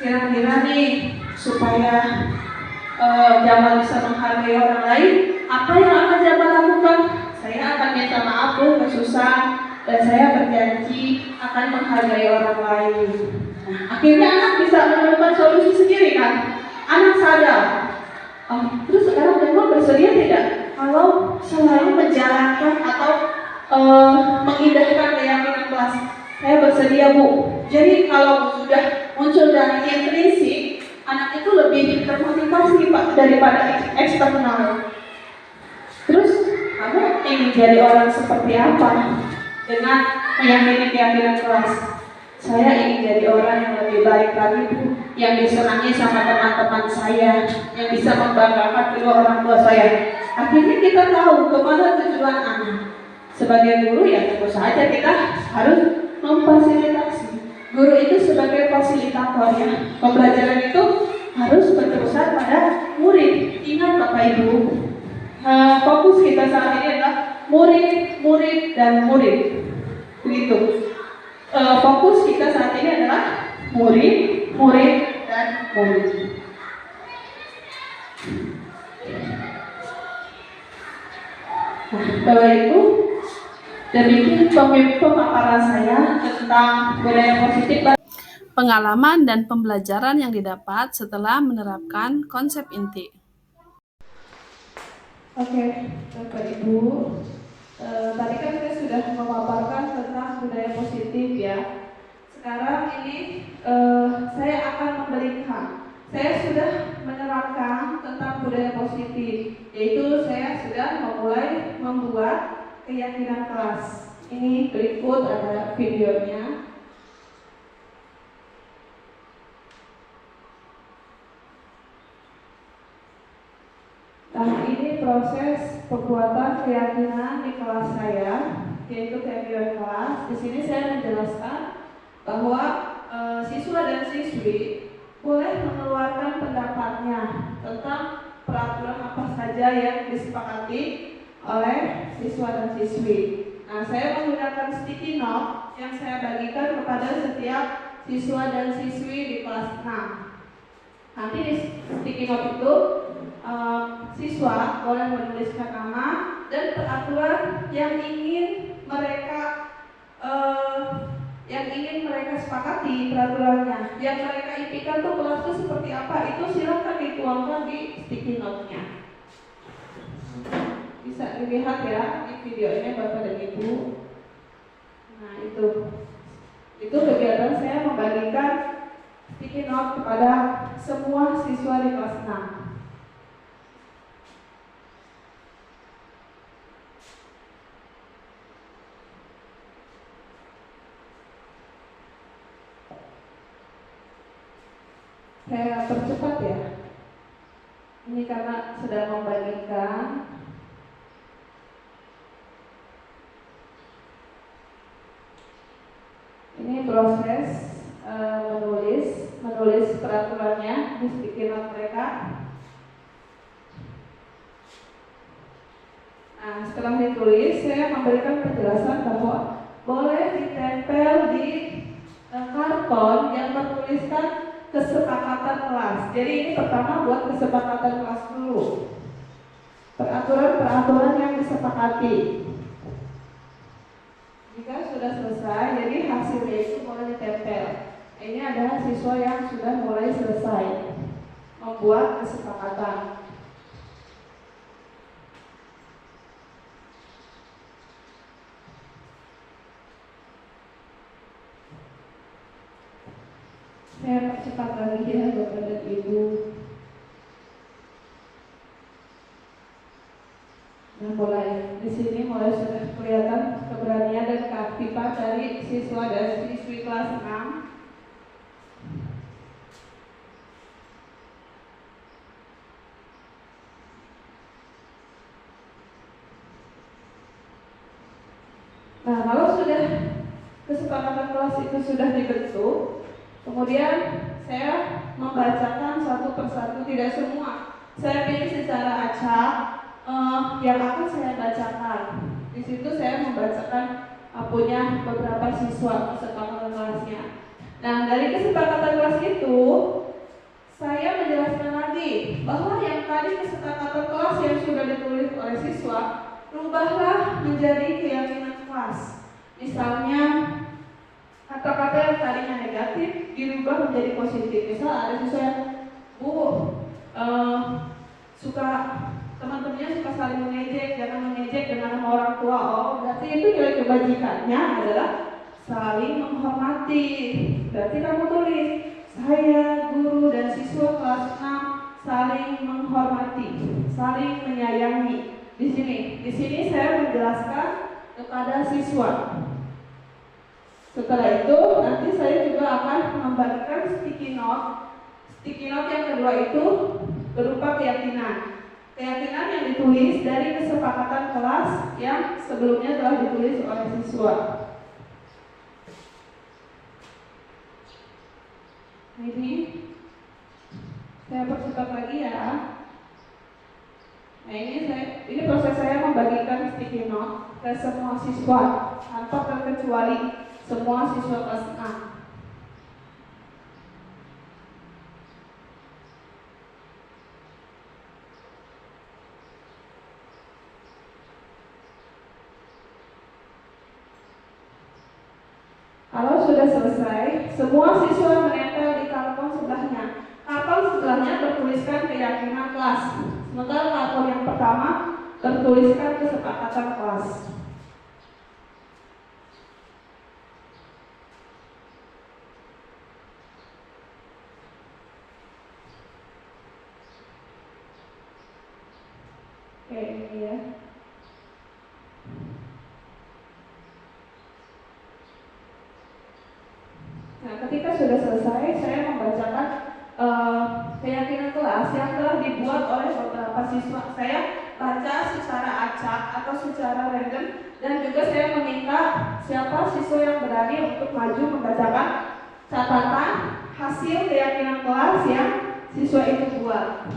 Kira-kira nih supaya Jamal bisa menghargai orang lain, apa yang akan Jamal lakukan? Saya akan minta maaf ke Susan dan saya berjanji akan menghargai orang lain. Nah, akhirnya anak bisa menemukan solusi sendiri kan? Anak sadar. Terus sekarang Jamal bersedia tidak kalau selalu menjalankan atau mengindahkan keyakinan kelas? Saya bersedia Bu. Jadi kalau sudah muncul dari intrinsik, anak itu lebih termotivasi Pak daripada eksternal. Terus kamu ingin jadi orang seperti apa dengan meyakini keyakinan kelas? Saya ingin jadi orang yang lebih baik lagi Bu, yang disenangi sama teman-teman saya, yang bisa membanggakan kedua orang tua saya. Akhirnya kita tahu kemana tujuan anak. Sebagai guru ya tentu saja kita harus memfasilitasi. Guru itu sebagai fasilitator ya. Pembelajaran itu harus berpusat pada murid. Ingat Bapak Ibu, fokus kita saat ini adalah murid, murid, dan murid. Begitu. Fokus kita saat ini adalah murid, murid, dan murid. Nah, Bapak Ibu, demikian pemaparan saya tentang budaya positif. Pengalaman dan pembelajaran yang didapat setelah menerapkan konsep inti. Oke, Bapak Ibu, tadi kan saya sudah memaparkan tentang budaya positif ya. Sekarang ini saya akan memberikan. Saya sudah menerapkan tentang budaya positif, yaitu saya sudah memulai membuat keyakinan kelas. Ini berikut ada videonya. Nah, ini proses pembuatan keyakinan di kelas saya, yaitu keyakinan kelas. Di sini saya menjelaskan bahwa siswa dan siswi boleh mengeluarkan pendapatnya tentang peraturan apa saja yang disepakati oleh siswa dan siswi. Nah, saya menggunakan sticky note yang saya bagikan kepada setiap siswa dan siswi di kelas 6. Nanti di sticky note itu siswa boleh menuliskan nama dan peraturan yang ingin mereka sepakati peraturannya, yang mereka impikan tuh kelas itu seperti apa, itu silakan dituangkan di sticky note-nya. Bisa dilihat ya di videonya Bapak dan Ibu. Nah, itu kegiatan saya membagikan sticky note kepada semua siswa di kelas 6. Saya percepat ya. Ini karena sedang membagikan. Ini proses menulis peraturannya di sticky note mereka. Nah, setelah ditulis, saya memberikan penjelasan bahwa boleh ditempel di karton yang bertuliskan kesepakatan kelas. Jadi ini pertama buat kesepakatan kelas dulu. Peraturan-peraturan yang disepakati. Jika sudah selesai, jadi hasilnya itu boleh ditempel. Ini adalah siswa yang sudah mulai selesai membuat kesepakatan. Saya percepat lagi ya Bapak dan Ibu. Nah, mulai di sini mulai sudah kelihatan keberanian dan keaktifan dari siswa dan siswi kelas 6. Nah, kalau sudah kesepakatan kelas itu sudah dibentuk, kemudian saya membacakan satu persatu, tidak semua. Saya pilih secara acak yang akan saya bacakan. Di situ saya membacakan punya beberapa siswa kesepakatan kelasnya. Nah, dari kesepakatan kelas itu saya menjelaskan lagi bahwa yang tadi kesepakatan kelas yang sudah ditulis oleh siswa, rubahlah menjadi keyakinan kelas. Misalnya kata-kata yang tadinya negatif dirubah menjadi positif. Misal ada siswa yang suka teman-temannya suka saling mengejek, jangan mengejek dengan nama orang tua. Oh, berarti itu nilai kebajikannya adalah saling menghormati. Berarti kamu tulis, saya guru dan siswa kelas 6 saling menghormati, saling menyayangi. Di sini saya menjelaskan kepada siswa. Setelah itu nanti saya juga akan membagikan sticky note Sticky note yang kedua itu berupa keyakinan. Keyakinan yang ditulis dari kesepakatan kelas yang sebelumnya telah ditulis oleh siswa. Ini saya percepat lagi ya. Nah ini proses saya membagikan sticky note ke semua siswa tanpa terkecuali semua siswa kelas 6. Kalau sudah selesai, semua siswa menempel di karton sebelahnya. Karton sebelahnya bertuliskan keyakinan kelas. Sementara karton yang pertama bertuliskan kesepakatan kelas. Oke, ini ya. Nah, ketika sudah selesai, saya membacakan keyakinan kelas yang telah dibuat oleh beberapa siswa. Saya baca secara acak atau secara random, dan juga saya meminta siapa siswa yang berani untuk maju membacakan catatan hasil keyakinan kelas yang siswa itu buat.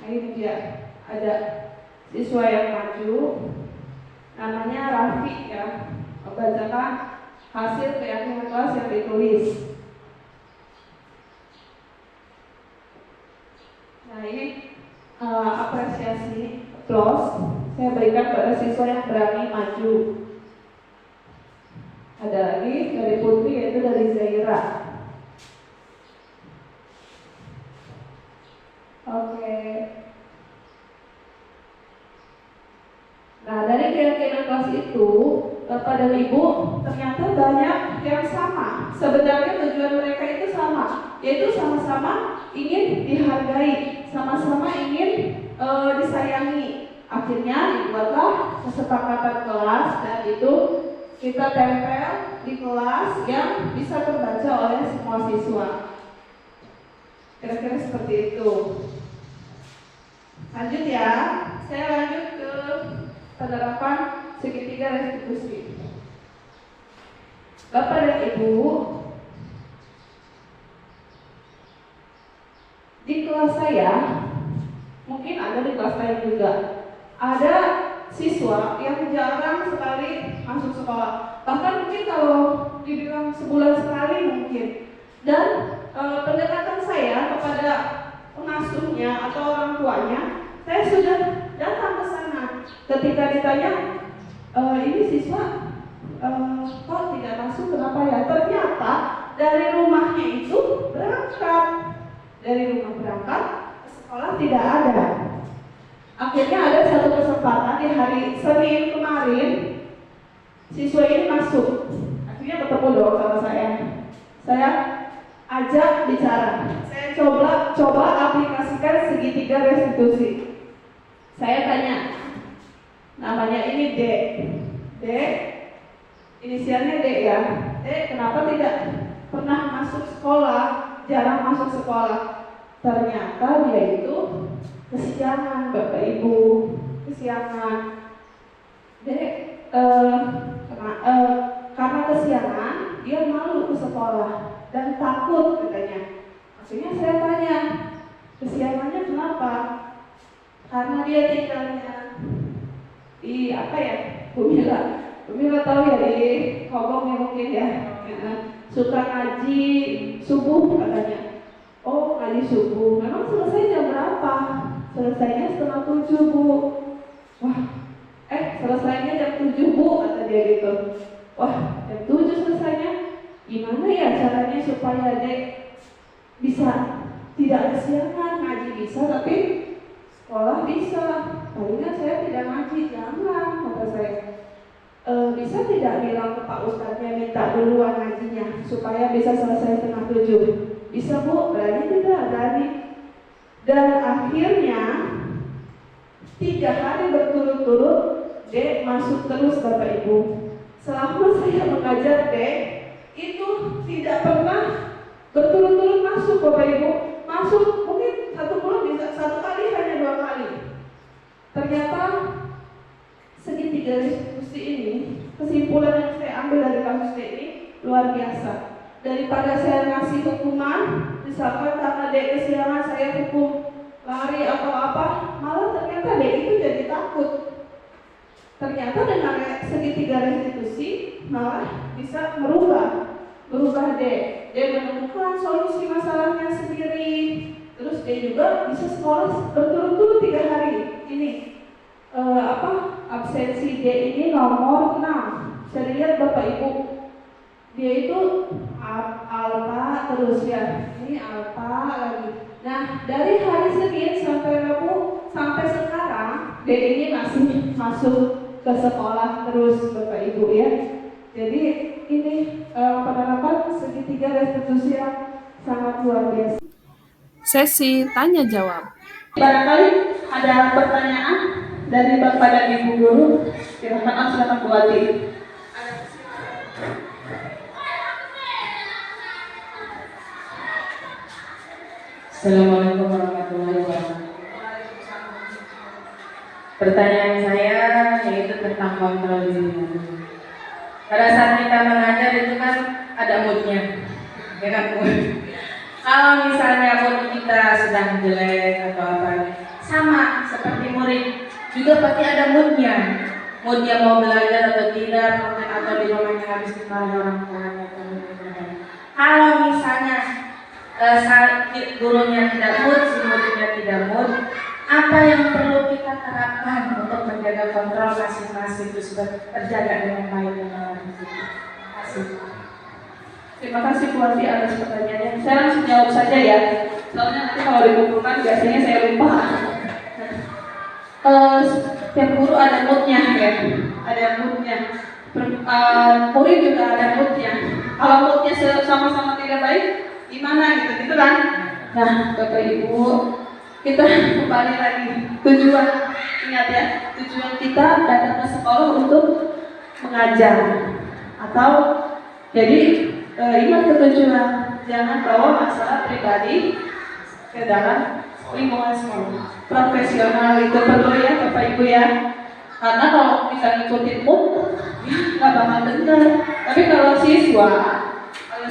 Nah, ini dia, ada siswa yang maju, namanya Raffi ya, membacakan hasil keyakinan kelas yang ditulis. Nah, ini apresiasi, applause saya berikan pada siswa yang berani maju. Ada lagi dari Putri, yaitu dari Zaira. Oke. Nah, dari keyakinan kelas itu, Bapak dan Ibu, ternyata banyak yang sama. Sebenarnya tujuan mereka itu sama, yaitu sama-sama ingin dihargai, sama-sama ingin disayangi. Akhirnya dibuatlah kesepakatan kelas, dan itu kita tempel di kelas yang bisa terbaca oleh semua siswa. Kira-kira seperti itu. Lanjut ya, saya lanjut ke penerapan segitiga restitusi. Bapak dan Ibu, di kelas saya, mungkin ada di kelas lain juga, ada siswa yang jarang sekali masuk sekolah. Bahkan mungkin kalau dibilang sebulan sekali mungkin. Dan pendekatan saya kepada pengasuhnya atau orang tuanya, saya sudah datang ke sana. Ketika ditanya, ini siswa kok tidak masuk, kenapa ya? Ternyata dari rumahnya itu berangkat. Dari rumah berangkat, ke sekolah tidak ada. Akhirnya ada satu kesempatan di hari Senin kemarin, siswa ini masuk. Akhirnya ketemu dong sama saya. Saya ajak bicara. Saya coba aplikasikan segitiga restitusi. Saya tanya, namanya ini D. D, inisialnya D ya. D, kenapa tidak pernah masuk sekolah, jarang masuk sekolah? Ternyata dia itu kesiangan, Bapak Ibu, kesiangan. D, karena kesiangan, dia malu ke sekolah dan takut katanya. Akhirnya saya tanya, kesiangannya kenapa? Karena dia tinggalnya di apa ya, Bu Mila tahu ya, di Hongkong ya mungkin ya, suka ngaji subuh katanya. Oh, ngaji subuh, memang selesai jam berapa? Selesainya 6:30 Bu. Wah, selesainya jam 7 Bu, kata dia gitu. Wah, jam 7 selesainya, gimana ya caranya supaya Dek bisa tidak kesiangan, ngaji bisa tapi sekolah bisa. Palingan saya tidak ngaji, jangan, kata saya. Bisa tidak bilang ke Pak Ustadznya minta duluan ngajinya supaya bisa selesai 6:30? Bisa Bu, berani tidak? Berani. Dan akhirnya 3 hari berturut-turut Dek masuk terus Bapak Ibu. Selama saya mengajar Dek, itu tidak pernah berturut-turut masuk Bapak Ibu, masuk mungkin satu bulan bisa satu kali, hanya 2 kali. Ternyata segitiga restitusi ini, kesimpulan yang saya ambil dari kasus D ini luar biasa. Daripada saya ngasih hukuman, misalkan karena D kesiangan saya hukum lari atau apa, malah ternyata D itu jadi takut. Ternyata dengan segitiga restitusi malah bisa berubah D. D menemukan solusi masalahnya sendiri. Terus D juga bisa sekolah berturut-turut 3 hari. Ini absensi D ini nomor 6. Saya lihat Bapak Ibu, dia itu alfa terus ya. Ini alfa lagi. Nah, dari hari Senin sampai Rabu sampai sekarang D ini masih masuk ke sekolah terus Bapak Ibu ya. Jadi ini penerapan segitiga restitusi yang sangat luar biasa. Sesi tanya jawab. Barangkali ada pertanyaan dari Bapak dan Ibu guru, silakan Bu Ati. Assalamualaikum warahmatullahi wabarakatuh. Pertanyaan saya yaitu tentang kontrol diri. Pada saat kita mengajar itu kan ada moodnya, ya kan Bu? Kalau misalnya mood kita sedang jelek atau apa, sama seperti murid juga pasti ada moodnya. Moodnya mau belajar atau tidak, atau di rumahnya habis dimarahi orang tuanya. Kalau misalnya gurunya tidak mood, si muridnya tidak mood, apa yang perlu kita terapkan untuk menjaga kontrol masing-masing itu supaya terjaga dengan baik dan benar? Terima kasih. Terima kasih Bu Ati atas pertanyaannya. Saya langsung jawab saja ya. Soalnya nanti kalau dikumpulkan biasanya saya lupa. Setiap guru ada moodnya ya, ada moodnya. Murid juga ada moodnya. Kalau moodnya sama-sama tidak baik, gimana gitu kan? Nah, Bapak Ibu, kita kembali lagi tujuan. Ingat ya, tujuan kita datang ke sekolah untuk mengajar. Atau jadi ingat tujuan, jangan bawa masalah pribadi ke dalam lingkungan sekolah. Profesional itu perlu ya Bapak Ibu ya. Karena kalau kita ngikutin mood, nggak bakal benar. Tapi kalau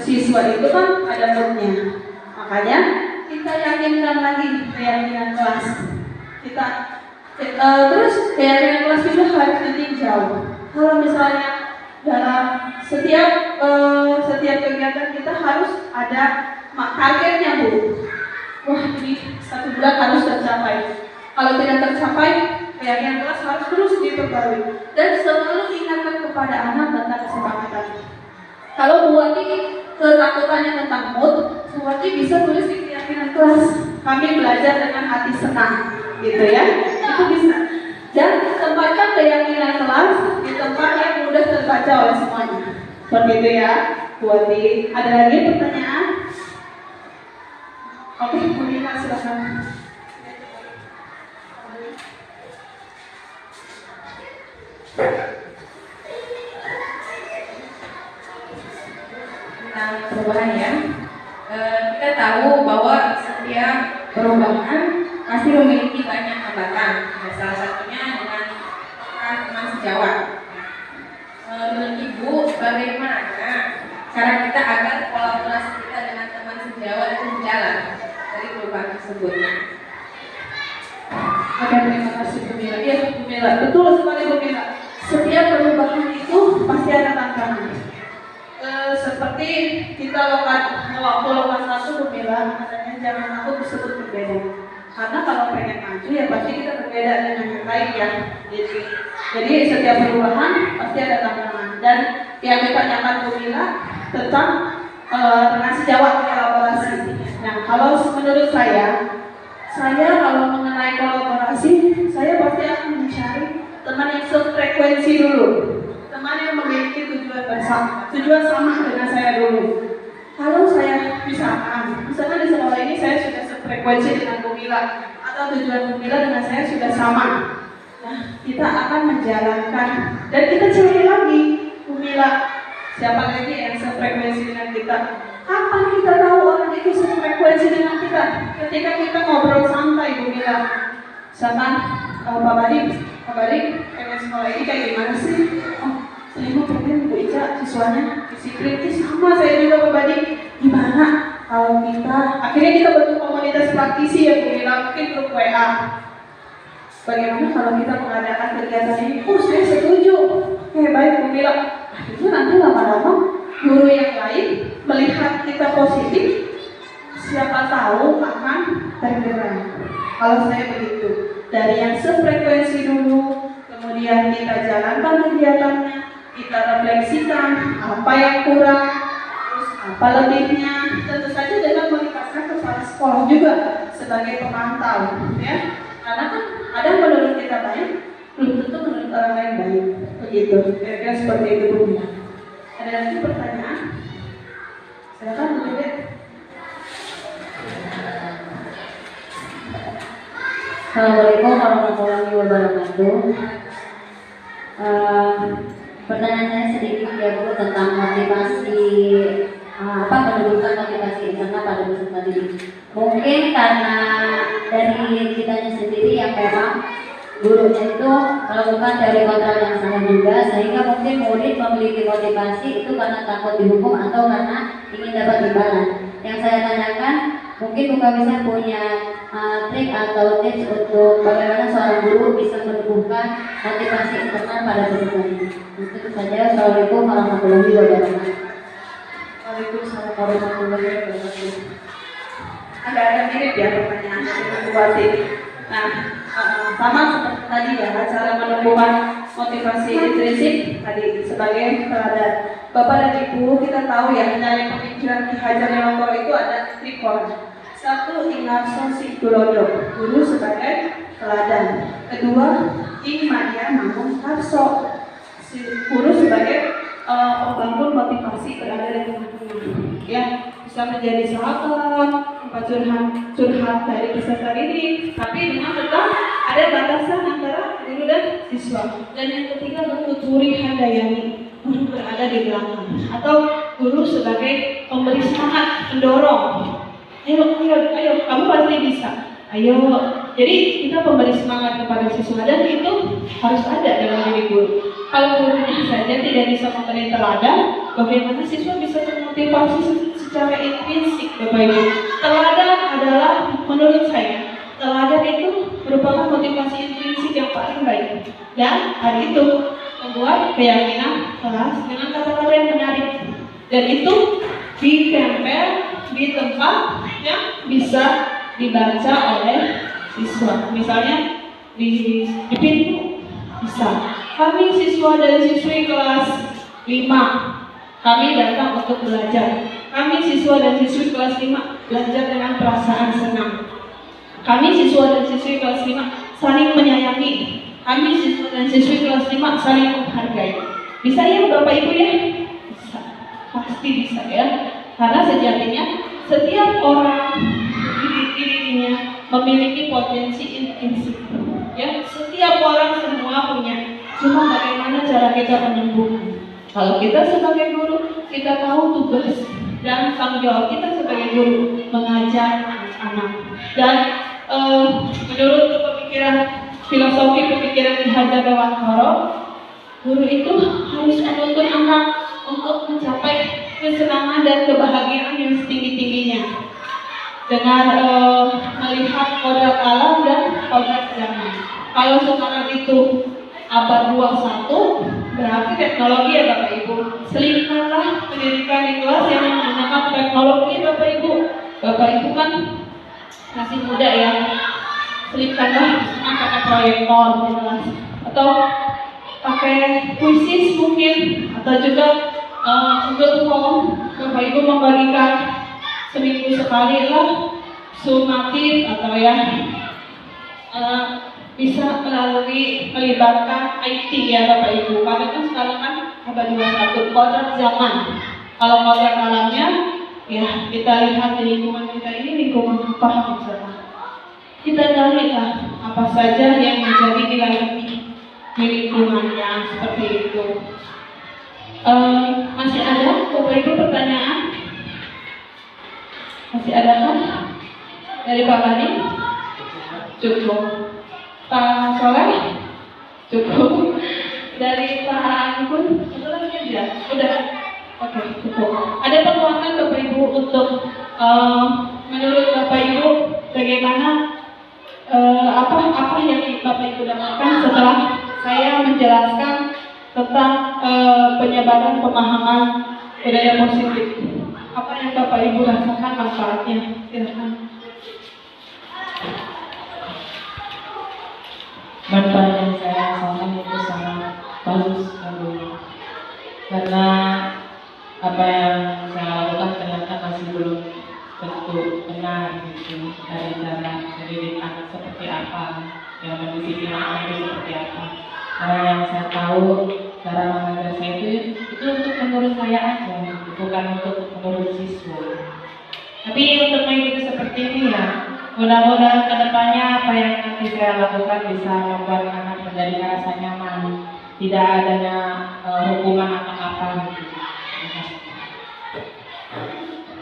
siswa itu kan ada moodnya. Makanya kita yakinkan lagi keyakinan kelas. Terus keyakinan kelas juga harus ditinjau. Kalau misalnya dalam setiap kegiatan kita harus ada targetnya Bu. Wah, ini 1 bulan harus tercapai. Kalau tidak tercapai, keyakinan kelas harus terus diperbarui dan selalu ingatkan kepada anak tentang kesepakatan. Kalau Bu Ati ketakutannya tentang mood, Bu Ati bisa tulis di keyakinan kelas. Kami belajar dengan hati senang, gitu ya. Itu bisa. Dan tempatkan keyakinan kelas di tempat yang mudah terbaca oleh semuanya. Seperti itu ya, Bu Ati. Ada lagi pertanyaan? Oke, Bu Nina silakan. Tentang perubahan ya, kita tahu bahwa setiap perubahan pasti memiliki banyak hambatan. Salah satunya dengan teman sejawat. Menurut Ibu, bagaimana cara kita agar kolaborasi kita dengan teman sejawat itu berjalan dari perubahan tersebut? Oke, terima kasih Bu Mila. Iya Bu Mila, betul sekali Bu Mila. Setiap perubahan itu pasti ada tantangan. Seperti kita waktu lokat 1 Bu Mila, katanya jangan takut disebut berbeda. Karena kalau pengen maju ya pasti kita berbeda dengan yang lain ya. Jadi setiap perubahan pasti ada tantangan. Dan yang ditanyakan Bu Mila tentang dengan sejawat kolaborasi. Nah, kalau menurut saya kalau mengenai kolaborasi, saya pasti akan mencari teman yang sefrekuensi dulu, teman yang memiliki tujuan sama dengan saya dulu. Kalau saya misalnya di sekolah ini saya sudah sefrekuensi dengan Bu Mila, atau tujuan Bu Mila dengan saya sudah sama. Nah, kita akan menjalankan dan kita cari lagi Bu Mila, siapa lagi yang sefrekuensi dengan kita. Kapan kita tahu itu sefrekuensi dengan kita. Ketika kita ngobrol santai, Bu Mila, sama Pak Badik, pengen sekolah ini kayak gimana sih? Oh, saya mau pengen Bu Ica siswanya disiplin. Sama saya juga Pak Badik. Gimana kalau kita, akhirnya kita bentuk komunitas praktisi ya Bu Mila, mungkin grup WA. Bagaimana kalau kita mengadakan kegiatan ini? Oh, saya setuju. Oke, baik Bu Mila. Akhirnya nanti lama-lama guru yang lain melihat kita positif, siapa tahu akan tergerak. Kalau saya begitu, dari yang sefrekuensi dulu, kemudian kita jalankan kegiatannya, kita refleksikan apa yang kurang, terus apa lebihnya, tentu saja dengan melibatkan kepala sekolah juga sebagai pemantau, ya. Karena kan ada menurut kita baik, belum tentu menurut orang lain baik, begitu. Kira-kira seperti itu Bu. Ada lagi pertanyaan? Silakan Bu Dede. Assalamualaikum warahmatullahi wabarakatuh. Pertanyaan saya sedikit ya Bu tentang motivasi pendudukan motivasi internal pada peserta didik. Mungkin karena dari kitanya sendiri yang memang gurunya itu melakukan teori kontrol yang sama juga, sehingga mungkin murid memiliki motivasi itu karena takut dihukum atau karena ingin dapat imbalan. Yang saya tanyakan, mungkin bukan bisa punya trik atau tips untuk bagaimana seorang guru bisa menumbuhkan motivasi internal pada peserta didik. Itu saja. Assalamualaikum warahmatullahi wabarakatuh. Waalaikumsalam warahmatullahi wabarakatuh. Agak mirip ya pertanyaannya dengan Bu Wati. Nah, sama seperti tadi ya, cara menumbuhkan motivasi intrinsik tadi sebagai teladan. Bapak dan Ibu, kita tahu ya dari pemikiran Ki Hajar Dewantara itu ada 3 poin. 1, Ingarso Sikulodo, guru sebagai teladan. 2, Ing Madia Mangun Karso, guru sebagai pembangun motivasi berada di lingkungan. Ya, bisa menjadi sahabat, curhat dari peserta didik, tapi dengan tetap ada batasan antara guru dan siswa. Dan yang ketiga, Tuturi Handayani, guru berada di belakang, atau guru sebagai pemberi semangat, pendorong. Ayo, kamu pasti bisa. Ayo, jadi kita pemberi semangat kepada siswa dan itu harus ada dalam diri guru. Kalau gurunya saja tidak bisa memberi teladan, bagaimana siswa bisa termotivasi secara intrinsik, Bapak Ibu? Teladan adalah, menurut saya, teladan itu merupakan motivasi intrinsik yang paling baik. Dan hal itu membuat keyakinan kelas dengan kata-kata yang menarik. Dan itu ditempel di tempat yang bisa dibaca oleh siswa. Misalnya di pintu bisa. Kami siswa dan siswi kelas 5, kami datang untuk belajar. Kami siswa dan siswi kelas 5 belajar dengan perasaan senang. Kami siswa dan siswi kelas 5 saling menyayangi. Kami siswa dan siswi kelas 5 saling menghargai. Bisa ya Bapak Ibu ya? Bisa. Pasti bisa ya. Karena sejatinya setiap orang di dirinya memiliki potensi intrinsik. Ya, setiap orang semua punya. Cuma bagaimana cara kita menumbuhkan. Kalau kita sebagai guru, kita tahu tugas dan tanggung jawab kita sebagai guru mengajar anak. Dan menurut pemikiran filosofi pemikiran Ki Hajar Dewantara, guru itu harus menuntun anak untuk mencapai kesenangan dan kebahagiaan yang setinggi-tingginya dengan melihat kodrat alam dan kodrat zaman. Kalau sekarang itu abad 21, berarti teknologi ya Bapak Ibu. Selipkanlah pendidikan di kelas yang menggunakan teknologi Bapak Ibu. Bapak Ibu kan masih muda ya. Selipkanlah pakai proyektor di kelas, atau pakai kuisis mungkin, atau juga Google Form. Bapak Ibu membagikan seminggu sekali lah sumatif atau ya bisa melalui melibatkan IT ya Bapak Ibu. Karena kan sekarang kan abad 21 kodrat zaman. Kalau kodrat alamnya ya kita lihat di lingkungan kita ini lingkungan apa misalnya. Kita cari lah apa saja yang menjadi nilai di lingkungannya seperti itu. Masih ada Bapak Ibu pertanyaan? Masih ada kan? Dari Pak Bani? Cukup. Pak Soleh? Cukup. Dari Pak Anggun? Satu lagi aja? Udah? Oke, cukup. Ada penguatan Bapak Ibu untuk menurut Bapak Ibu bagaimana apa yang Bapak Ibu dapatkan setelah saya menjelaskan tentang penyebaran pemahaman budaya positif? Apa yang Bapak Ibu rasakan manfaatnya? Silakan. Manfaat yang saya rasakan itu sangat bagus tentunya, karena apa yang saya lakukan ternyata masih belum tentu benar gitu, dari cara mendidik anak seperti apa, yang mendisiplin anak itu seperti apa. Karena yang saya tahu cara mengajar saya itu untuk menurut saya aja, bukan untuk menurut siswa. Tapi untuk mengikuti seperti ini ya, mudah-mudahan kedepannya apa yang nanti saya lakukan bisa membuat anak menjadi rasa nyaman, tidak adanya hukuman atau apa gitu.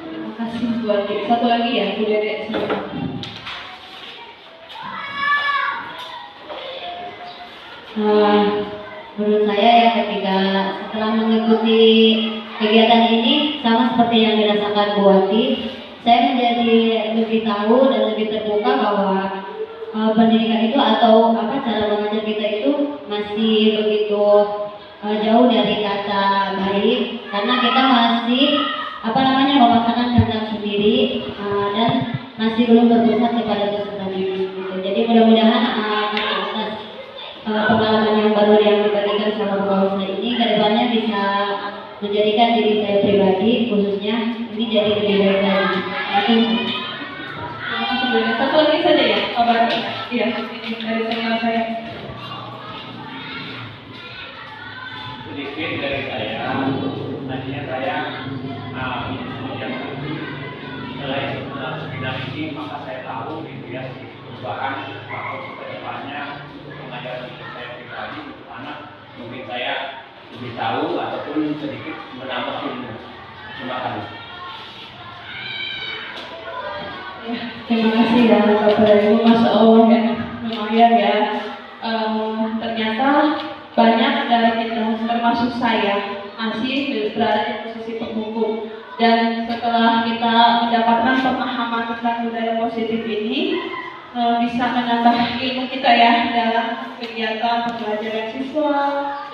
Terima kasih Bu Ati. Satu lagi ya, Bu Dede. Menurut saya ya, ketika setelah mengikuti kegiatan ini sama seperti yang dirasakan Bu Ati, saya menjadi lebih tahu dan lebih terbuka bahwa pendidikan itu atau cara mengajar kita itu masih begitu jauh dari kata baik, karena kita masih memaksakan kehendak sendiri dan masih belum berpusat kepada peserta didik gitu. Jadi mudah-mudahan atas pengalaman yang baru yang diberikan sama Bu Husna ini kedepannya bisa menjadikan diri saya pribadi khususnya ini jadi lebih baik lagi. Satu lagi saja ya, kabar. Iya, ini dari saya. Sedikit dari saya, nantinya saya selain seminar ini, maka saya tahu gitu ya perubahan waktu kedepannya pengajaran saya pribadi untuk anak, mungkin saya lebih tahu ataupun sedikit menambah ilmu. Terima kasih. Ya, terima kasih ya Bapak Ibu, Masya Allah ya, lumayan ya. Ternyata banyak dari kita, termasuk saya, masih berada di posisi penghukum. Dan setelah kita mendapatkan pemahaman tentang budaya positif ini, bisa menambah ilmu kita ya dalam kegiatan pembelajaran siswa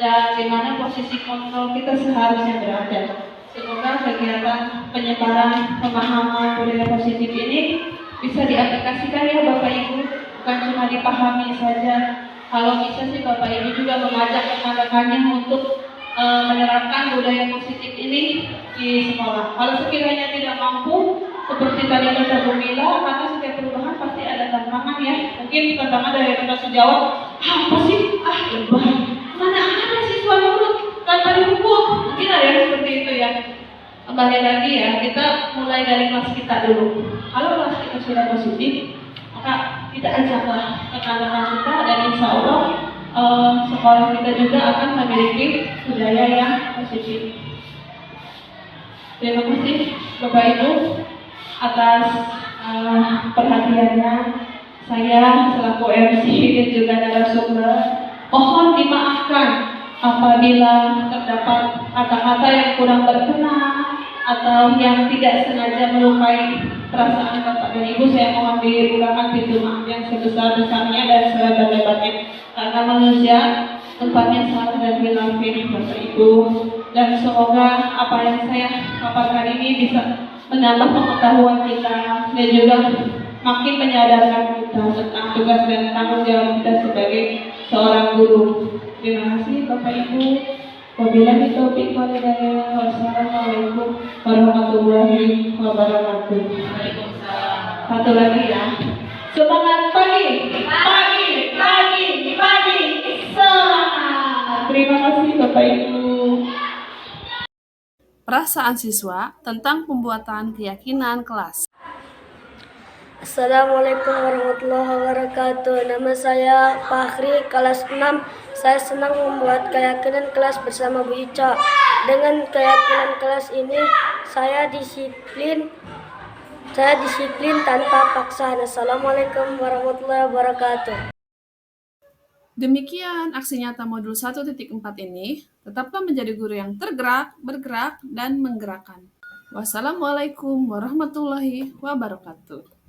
dan di mana posisi kontrol kita seharusnya berada. Semoga kegiatan penyebaran pemahaman budaya positif ini bisa diaplikasikan ya Bapak Ibu, bukan cuma dipahami saja. Kalau bisa sih Bapak Ibu juga mengajak rekan-rekannya untuk menerapkan budaya positif ini di sekolah. Kalau sekiranya tidak mampu, seperti tadi kata Bu Mila, karena setiap perubahan pasti ada tantangan ya. Mungkin tantangan dari rekan sejawat, apa sih? Lebah. Mana ada siswa nurut tanpa dihukum? Mungkin ada yang seperti itu ya. Kembali lagi ya, kita mulai dari kelas kita dulu. Kalau kelas kita sudah positif, maka kita ajaklah rekan-rekan kita dan insya Allah sekolah kita juga akan memiliki budaya yang positif. Terima kasih Bapak Ibu atas perhatiannya. Saya selaku MC dan juga narasumber mohon dimaafkan apabila terdapat kata-kata yang kurang berkenan atau yang tidak sengaja melukai perasaan Bapak dan Ibu. Saya mohon dibukakan pintu maaf yang sebesar-besarnya dan selebar-lebarnya, karena manusia tempatnya salah dan hilafin Bapak Ibu. Dan semoga apa yang saya paparkan ini bisa menambah pengetahuan kita dan juga makin menyadarkan kita tentang tugas dan tanggung jawab kita sebagai seorang guru. Terima kasih Bapak Ibu. Wabillahi taufiq wal hidayah. Wassalamualaikum warahmatullahi wabarakatuh. Waalaikumsalam. Satu lagi ya. Semangat pagi. Semangat. Terima kasih Bapak Ibu. Perasaan siswa tentang pembuatan keyakinan kelas. Assalamualaikum warahmatullahi wabarakatuh. Nama saya Fahri, kelas 6. Saya senang membuat keyakinan kelas bersama Bu Ica. Dengan keyakinan kelas ini, saya disiplin Saya disiplin tanpa paksaan. Assalamualaikum warahmatullahi wabarakatuh. Demikian aksi nyata modul 1.4 ini. Tetaplah menjadi guru yang tergerak, bergerak, dan menggerakkan. Wassalamualaikum warahmatullahi wabarakatuh.